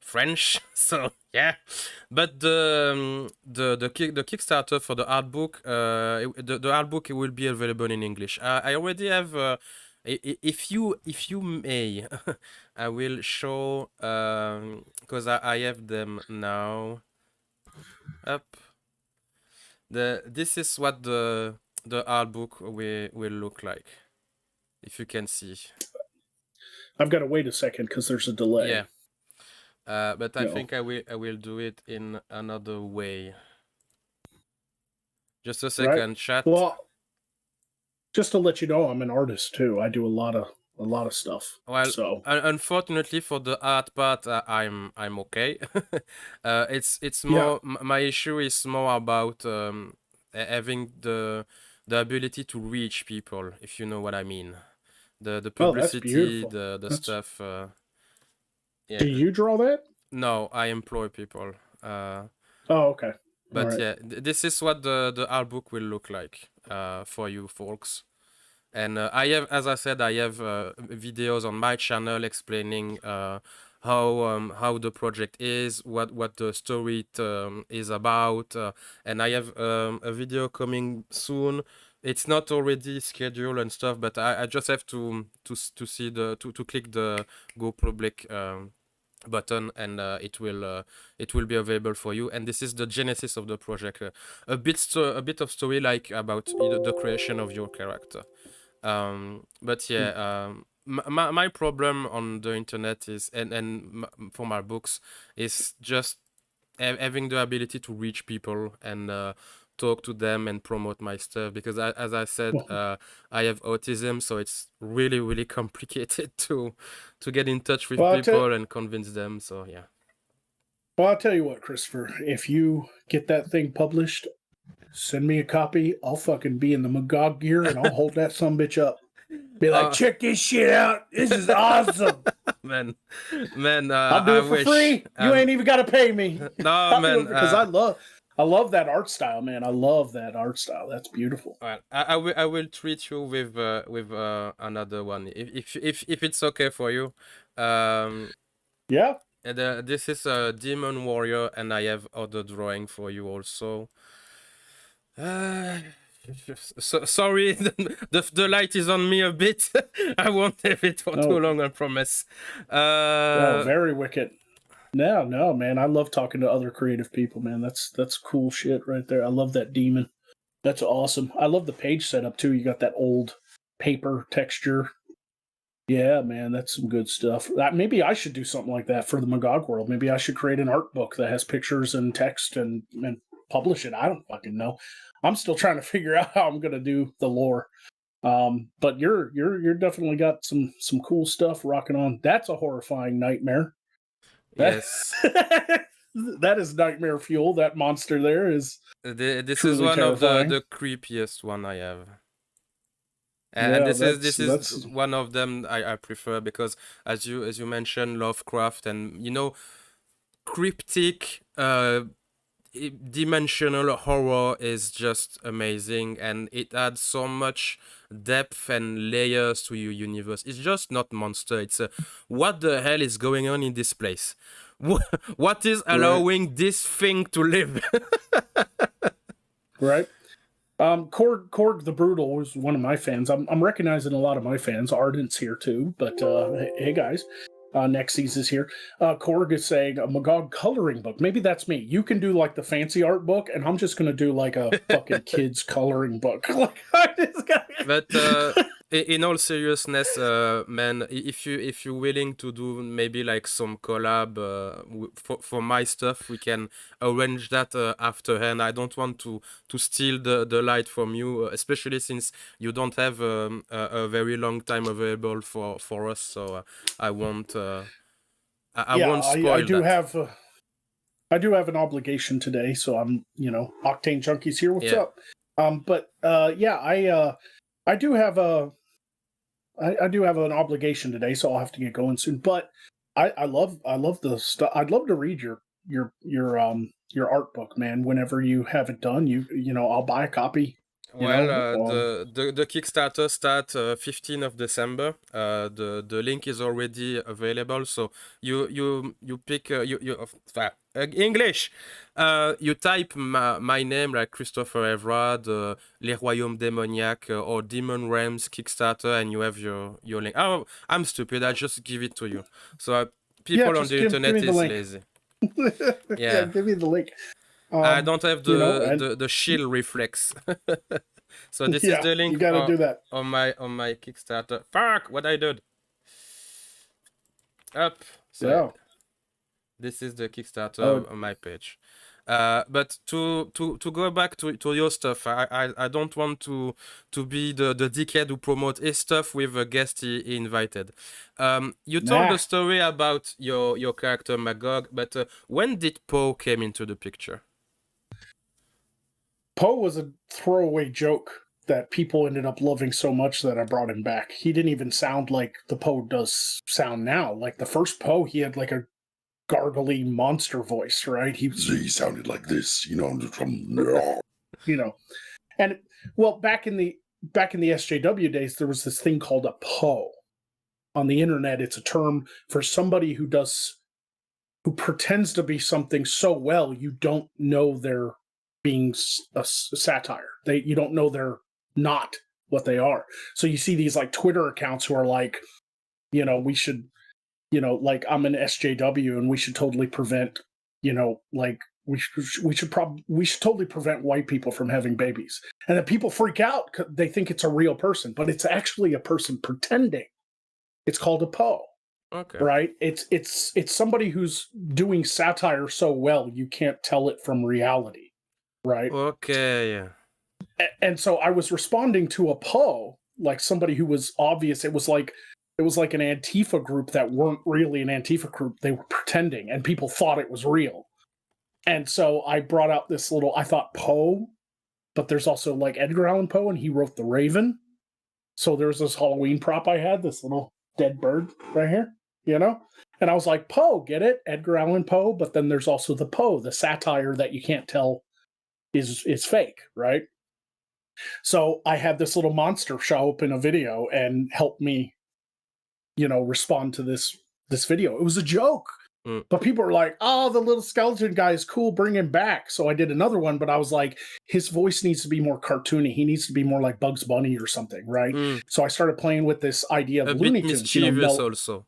French, so yeah. But the Kickstarter for the art book, the art book will be available in English. I already have. If you may, I will show because I have them now. Up. This is what the art book will look like. If you can see. I've got to wait a second because there's a delay. Yeah. But I think I will do it in another way. Just a second, chat. Well, just to let you know, I'm an artist too. I do a lot of stuff. Well, so unfortunately for the art part, I'm okay. It's more my issue is more about having the ability to reach people, if you know what I mean. The publicity, that's stuff. Yeah. Do you draw that? No, I employ people. Oh, okay. But this is what the art book will look like for you folks. And I have, as I said, I have videos on my channel explaining how the project is, what the story is about, and I have a video coming soon. It's not already scheduled and stuff, but I just have to see to click the go public button, and it will be available for you. And this is the genesis of the project, a bit of story like about the creation of your character. But yeah, my problem on the internet is and for my books is just having the ability to reach people and talk to them and promote my stuff, because as I said, I have autism, so it's really complicated to get in touch with people and convince them. So yeah. Well, I'll tell you what, Christopher, if you get that thing published, send me a copy. I'll fucking be in the Magog gear and I'll hold that sumbitch up. Be like, check this shit out. This is awesome. man, I'll do it for free. You ain't even got to pay me. No, man. Because I love that art style, man. I love that art style. That's beautiful. Well, I will treat you with another one if it's okay for you. Yeah. And this is a Demon Warrior, and I have other drawing for you also. So sorry, the light is on me a bit. I won't have it for too long, I promise. Very wicked. No, man. I love talking to other creative people, man. That's cool shit right there. I love that demon. That's awesome. I love the page setup too. You got that old paper texture. Yeah, man, that's some good stuff. Maybe I should do something like that for the Magog world. Maybe I should create an art book that has pictures and text and publish it. I don't fucking know. I'm still trying to figure out how I'm gonna do the lore. But you're definitely got some cool stuff rocking on. That's a horrifying nightmare. That Yes. that is nightmare fuel. That monster there is This is truly one of terrifying. the creepiest one I have. And Yeah, this is that's one of them I prefer because as you mentioned Lovecraft and cryptic dimensional horror is just amazing and it adds so much depth and layers to your universe. It's just not monster, it's what the hell is going on in this place. What is right. allowing this thing to live? Right. Korg the Brutal was one of my fans. I'm recognizing a lot of my fans. Ardent's here too, but hey guys, Nexys is here. Korg is saying a Magog coloring book. Maybe that's me. You can do like the fancy art book, and I'm just gonna do like a fucking kids coloring book. Like But in all seriousness, man, if you're willing to do maybe like some collab for my stuff, we can arrange that afterhand. I don't want to steal the light from you, especially since you don't have a very long time available for us. So I won't I yeah, won't spoil I do that. have. I do have an obligation today, so I'm, Octane Junkies here. What's up? But yeah, I do have I do have an obligation today, so I'll have to get going soon. But I love the stuff. I'd love to read your art book, man. Whenever you have it done, I'll buy a copy. Well, the Kickstarter start 15th of December. The link is already available, so you pick English. You type my name like Christopher Evrard, Les Royaumes Démoniaques or Demon Realms Kickstarter, and you have your link. Oh, I'm stupid. I just give it to you. So people on the internet is lazy. Yeah, give me the link. I don't have and the shield reflex. So this is yeah, the link you got to do that. on my Kickstarter. Fuck, what I did. Up. So Yeah. this is the Kickstarter on my page. But to go back to your stuff, I don't want to be the dickhead who promote his stuff with a guest he invited. You told the story about your character Magog, but when did Poe came into the picture? Poe was a throwaway joke that people ended up loving so much that I brought him back. He didn't even sound like the Poe does sound now. Like the first Poe, he had like a gargly monster voice, right? He sounded like this, And well, back in the SJW days, there was this thing called a Poe. On the internet, it's a term for somebody who pretends to be something so well you don't know they're being a satire. You don't know they're not what they are. So you see these like Twitter accounts who are like, we should, like I'm an SJW and we should totally prevent, like we should totally prevent white people from having babies. And then people freak out because they think it's a real person, but it's actually a person pretending. It's called a Poe. Okay. Right? It's somebody who's doing satire so well you can't tell it from reality. Right? Okay. And so I was responding to a Poe, like somebody who was obvious. It was like an Antifa group that weren't really an Antifa group. They were pretending, and people thought it was real. And so I brought out this I thought Poe, but there's also like Edgar Allan Poe, and he wrote The Raven. So there's this Halloween prop I had, this little dead bird right here, And I was like, Poe, get it? Edgar Allan Poe, but then there's also the Poe, the satire that you can't tell is fake, right? So I had this little monster show up in a video and help me, respond to this video. It was a joke. But people were like, oh, the little skeleton guy is cool, bring him back. So I did another one, but I was like, his voice needs to be more cartoony. He needs to be more like Bugs Bunny or something, right? So I started playing with this idea of Looney Tunes. Mischievous also.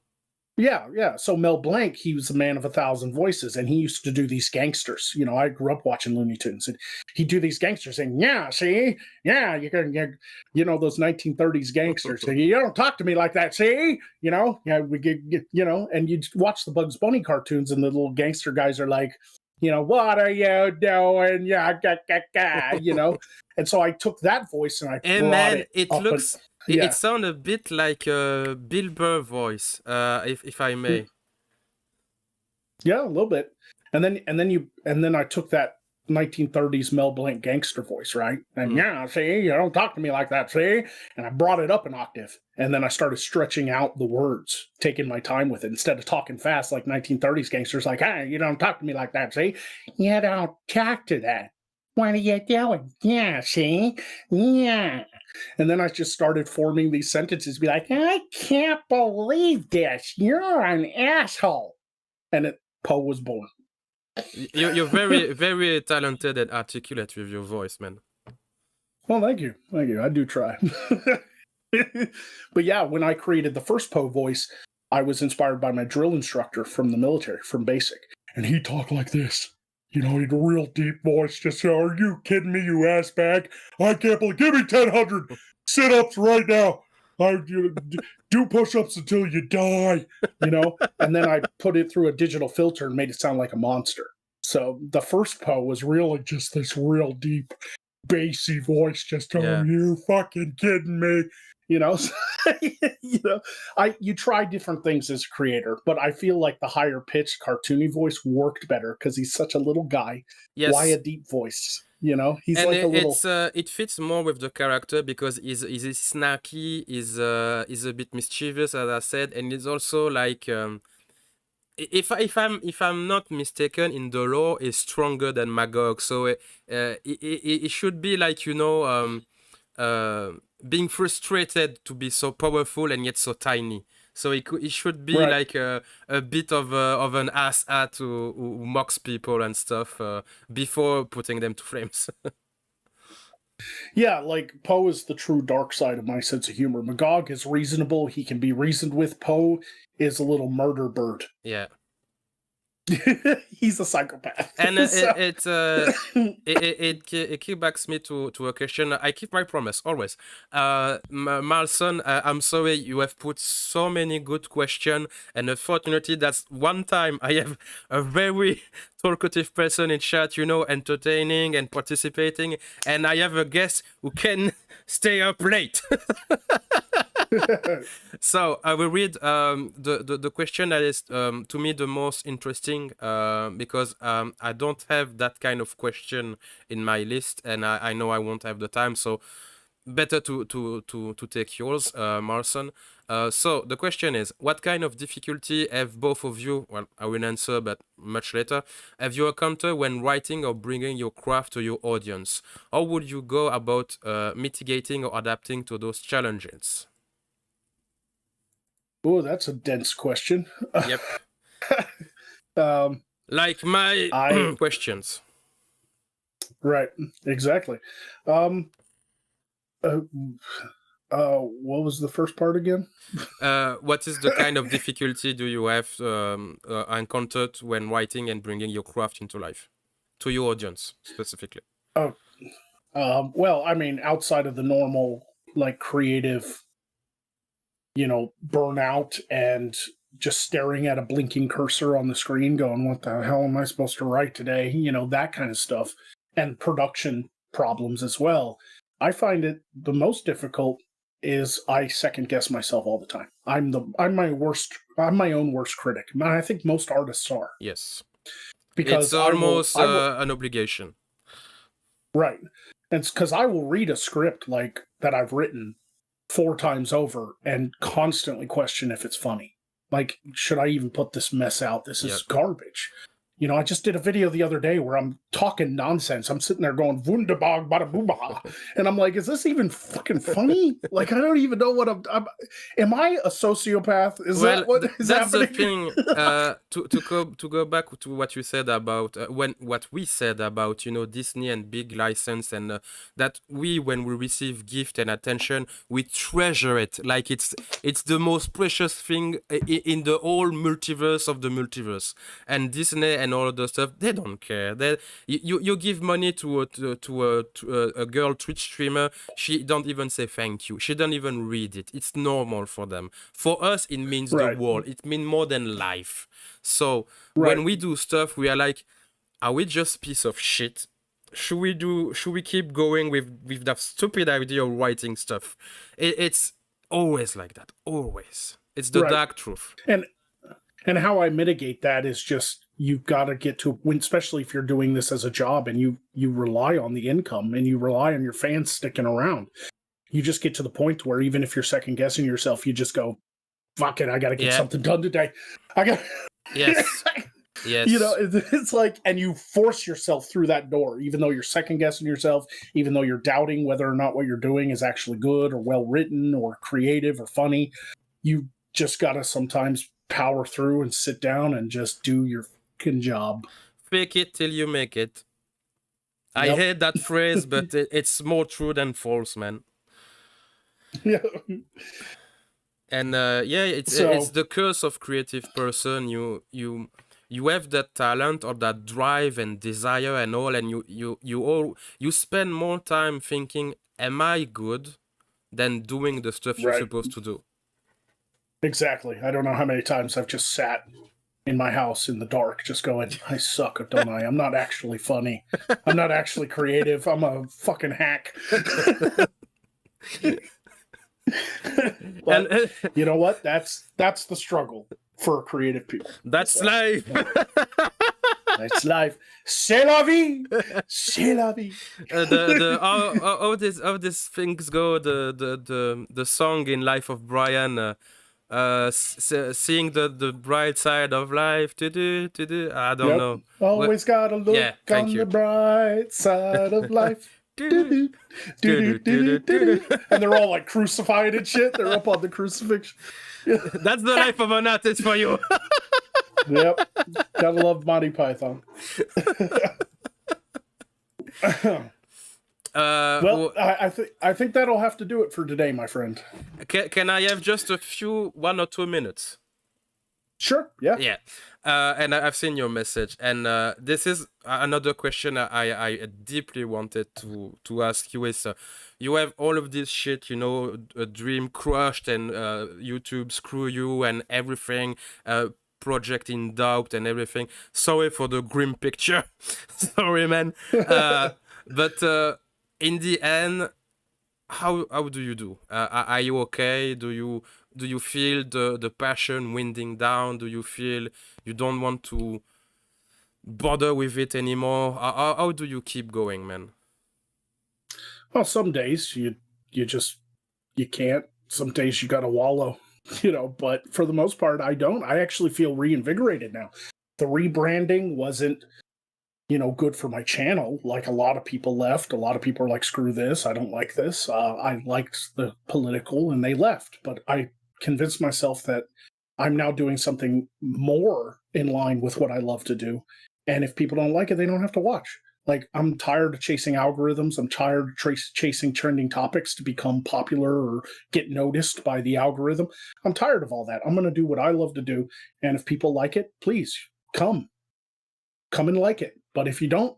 Yeah. So Mel Blanc, he was a man of 1,000 voices, and he used to do these gangsters. I grew up watching Looney Tunes, and he'd do these gangsters saying, "Yeah, see, yeah, those 1930s gangsters. You don't talk to me like that, see, yeah, we get, and you'd watch the Bugs Bunny cartoons, and the little gangster guys are like, what are you doing? Yeah, and so I took that voice and I Hey brought man, it it up, and looks it yeah. sounds a bit like a Bill Burr voice, if I may. Yeah, a little bit. And then I took that 1930s Mel Blanc gangster voice, right? And Mm. yeah, see, you don't talk to me like that, see? And I brought it up an octave. And then I started stretching out the words, taking my time with it instead of talking fast like 1930s gangsters, like, hey, you don't talk to me like that, see? You don't talk to that. What are you doing? Yeah, see? Yeah. And then I just started forming these sentences, be like, I can't believe this. You're an asshole. And Poe was born. You're very, very talented and articulate with your voice, man. Well, thank you. I do try. But yeah, when I created the first Poe voice, I was inspired by my drill instructor from the military, from basic. And he talked like this. He had a real deep voice. Just, are you kidding me, you ass bag? I can't believe. Give me 1,000 sit-ups right now. Do push-ups until you die. And then I put it through a digital filter and made it sound like a monster. So the first Poe was really just this real deep, bassy voice. Just, Yeah. you fucking kidding me? You try different things as a creator, but I feel like the higher pitched cartoony voice worked better because he's such a little guy. Yes. Why a deep voice? He's And like a little. it fits more with the character because he's snacky, he's a bit mischievous, as I said, and he's also like if I'm not mistaken, in the lore is stronger than Magog, so it should be like being frustrated to be so powerful and yet so tiny. So it should be Right. like a bit of an ass-hat who mocks people and stuff before putting them to flames. Yeah, like Poe is the true dark side of my sense of humor. Magog is reasonable; he can be reasoned with. Poe is a little murder bird. Yeah. He's a psychopath. And So- it kickbacks me to a question. I keep my promise always. Marlson, I'm sorry you have put so many good questions, and unfortunately that's one time I have a very talkative person in chat, entertaining and participating, and I have a guest who can stay up late. So I will read the question that is to me the most interesting because I don't have that kind of question in my list, and I know I won't have the time, so better to take yours, Marson. So the question is, what kind of difficulty have both of you, well, I will answer but much later, have you encountered when writing or bringing your craft to your audience? How would you go about mitigating or adapting to those challenges? Oh, that's a dense question. Yep. Um, Like my questions. Right, exactly. What was the first part again? What is the kind of difficulty do you have encountered when writing and bringing your craft into life to your audience specifically? Well, I mean, outside of the normal, like, creative, burnout and just staring at a blinking cursor on the screen going, what the hell am I supposed to write today? That kind of stuff. And production problems as well. I find it the most difficult is I second guess myself all the time. I'm my own worst critic. And I think most artists are. Yes. Because it's almost an obligation. Right. And it's because I will read a script like that I've written 4 times over and constantly question if it's funny. Like, should I even put this mess out? This is garbage. You know, I just did a video the other day where I'm talking nonsense. I'm sitting there going wunderbog bada booba, and I'm like, is this even fucking funny? Like, I don't even know what I'm am I a sociopath? Is Well, that what is that's the happening? thing. To go back to what you said about what we said about Disney and big license, and that when we receive gift and attention, we treasure it like it's the most precious thing in the whole multiverse of the multiverse. And Disney and all of the stuff, they don't care. You give money to a girl Twitch streamer, she don't even say thank you. She don't even read it. It's normal for them. For us, it means the Right, world. It means more than life. So right. when we do stuff, we are like, are we just piece of shit? Should we keep going with that stupid idea of writing stuff? It's always like that. Always. It's the Right. dark truth. And how I mitigate that is just you've got to get to when, especially if you're doing this as a job and you rely on the income and you rely on your fans sticking around. You just get to the point where even if you're second guessing yourself, you just go, fuck it, I got to get Yeah. something done today. I got Yes. Yes. You know, it's like, and you force yourself through that door, even though you're second guessing yourself, even though you're doubting whether or not what you're doing is actually good or well written or creative or funny. You just got to sometimes power through and sit down and just do your fucking job. Fake it till you make it. I Yep. hate that phrase, but it's more true than false, man. Yeah. And yeah, it's the curse of creative person. You have that talent or that drive and desire and all, and you spend more time thinking, am I good, than doing the stuff you're Right. supposed to do. Exactly. I don't know how many times I've just sat in my house in the dark just going, I suck, don't I? I'm not actually funny. I'm not actually creative. I'm a fucking hack. But And you know what? That's the struggle for creative people. that's life. That's life. C'est la vie. C'est la vie. How these things go. The song in Life of Brian. Seeing the bright side of life. I don't know. Always gotta look Yeah, thank on you. the bright side of life. And they're all like crucified and shit. They're up on the crucifixion. That's the life of an artist for you. Yep. Gotta love Monty Python. Well, I think that'll have to do it for today, my friend. Can I have just a few 1 or 2 minutes? Sure. Yeah. Yeah. And I've seen your message, and this is another question I deeply wanted to ask you is, you have all of this shit, a dream crushed, and YouTube screw you and everything, project in doubt and everything. Sorry for the grim picture. Sorry, man. But in the end, how do you do? Are you okay? Do you feel the passion winding down? Do you feel you don't want to bother with it anymore? How do you keep going, man? Well, some days you can't. Some days you gotta wallow, but for the most part, I don't. I actually feel reinvigorated now. The rebranding wasn't, good for my channel. Like a lot of people left. A lot of people are like, screw this. I don't like this. I liked the political and they left. But I convinced myself that I'm now doing something more in line with what I love to do. And if people don't like it, they don't have to watch. Like, I'm tired of chasing algorithms. I'm tired of chasing trending topics to become popular or get noticed by the algorithm. I'm tired of all that. I'm going to do what I love to do. And if people like it, please come and like it. But if you don't,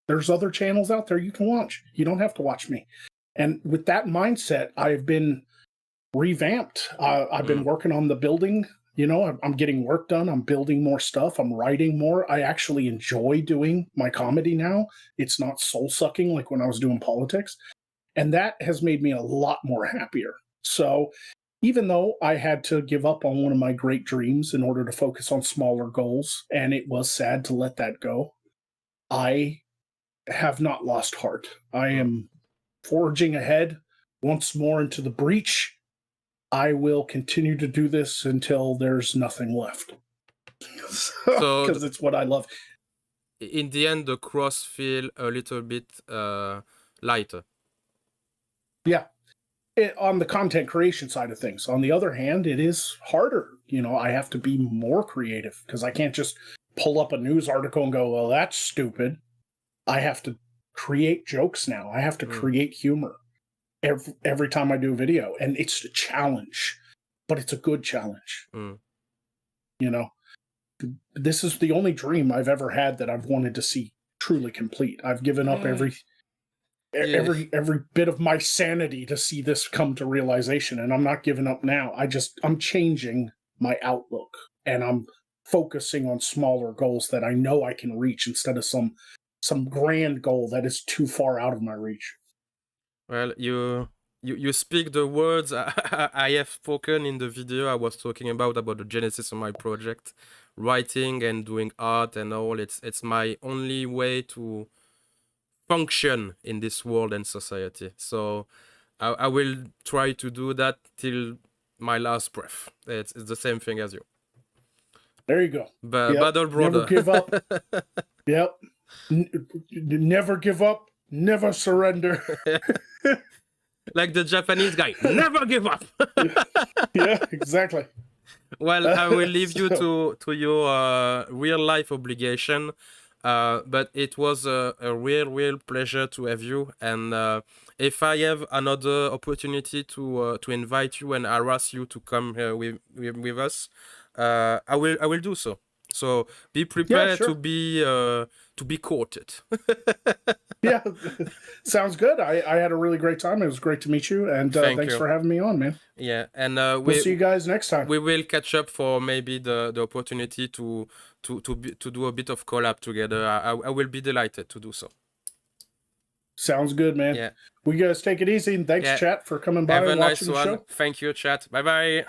there's other channels out there you can watch. You don't have to watch me. And with that mindset, I've been revamped. I've been working on the building. I'm getting work done. I'm building more stuff. I'm writing more. I actually enjoy doing my comedy now. It's not soul sucking like when I was doing politics. And that has made me a lot more happier. So even though I had to give up on one of my great dreams in order to focus on smaller goals, and it was sad to let that go, I have not lost heart. I am forging ahead once more into the breach. I will continue to do this until there's nothing left. So because it's what I love. in the end, the cross feel a little bit lighter. Yeah. On the content creation side of things. On the other hand, it is harder. I have to be more creative because I can't just pull up a news article and go, well, that's stupid. I have to create jokes now. I have to create humor every time I do a video. And it's a challenge, but it's a good challenge. This is the only dream I've ever had that I've wanted to see truly complete. I've given up every bit of my sanity to see this come to realization, and I'm not giving up now. I'm changing my outlook, and I'm focusing on smaller goals that I know I can reach instead of some grand goal that is too far out of my reach. Well, you speak the words I have spoken in the video I was talking about the genesis of my project, writing and doing art and all. It's my only way to function in this world and society. So I will try to do that till my last breath. It's the same thing as you. There you go. Battle brother. Never give up. Yep. Never give up. Never surrender. Like the Japanese guy, never give up. Yeah, exactly. Well, I will leave you to your real life obligation. But it was a real pleasure to have you. And if I have another opportunity to invite you and harass you to come here with us, I will do so. So be prepared to be courted. Yeah, sounds good. I had a really great time. It was great to meet you, and thanks for having me on, man. Yeah, and we'll see you guys next time. We will catch up for maybe the opportunity to do a bit of collab together. I will be delighted to do so. Sounds good, man. Yeah. We guys take it easy, and thanks, chat, for coming by and watching the show. Thank you, chat. Bye bye.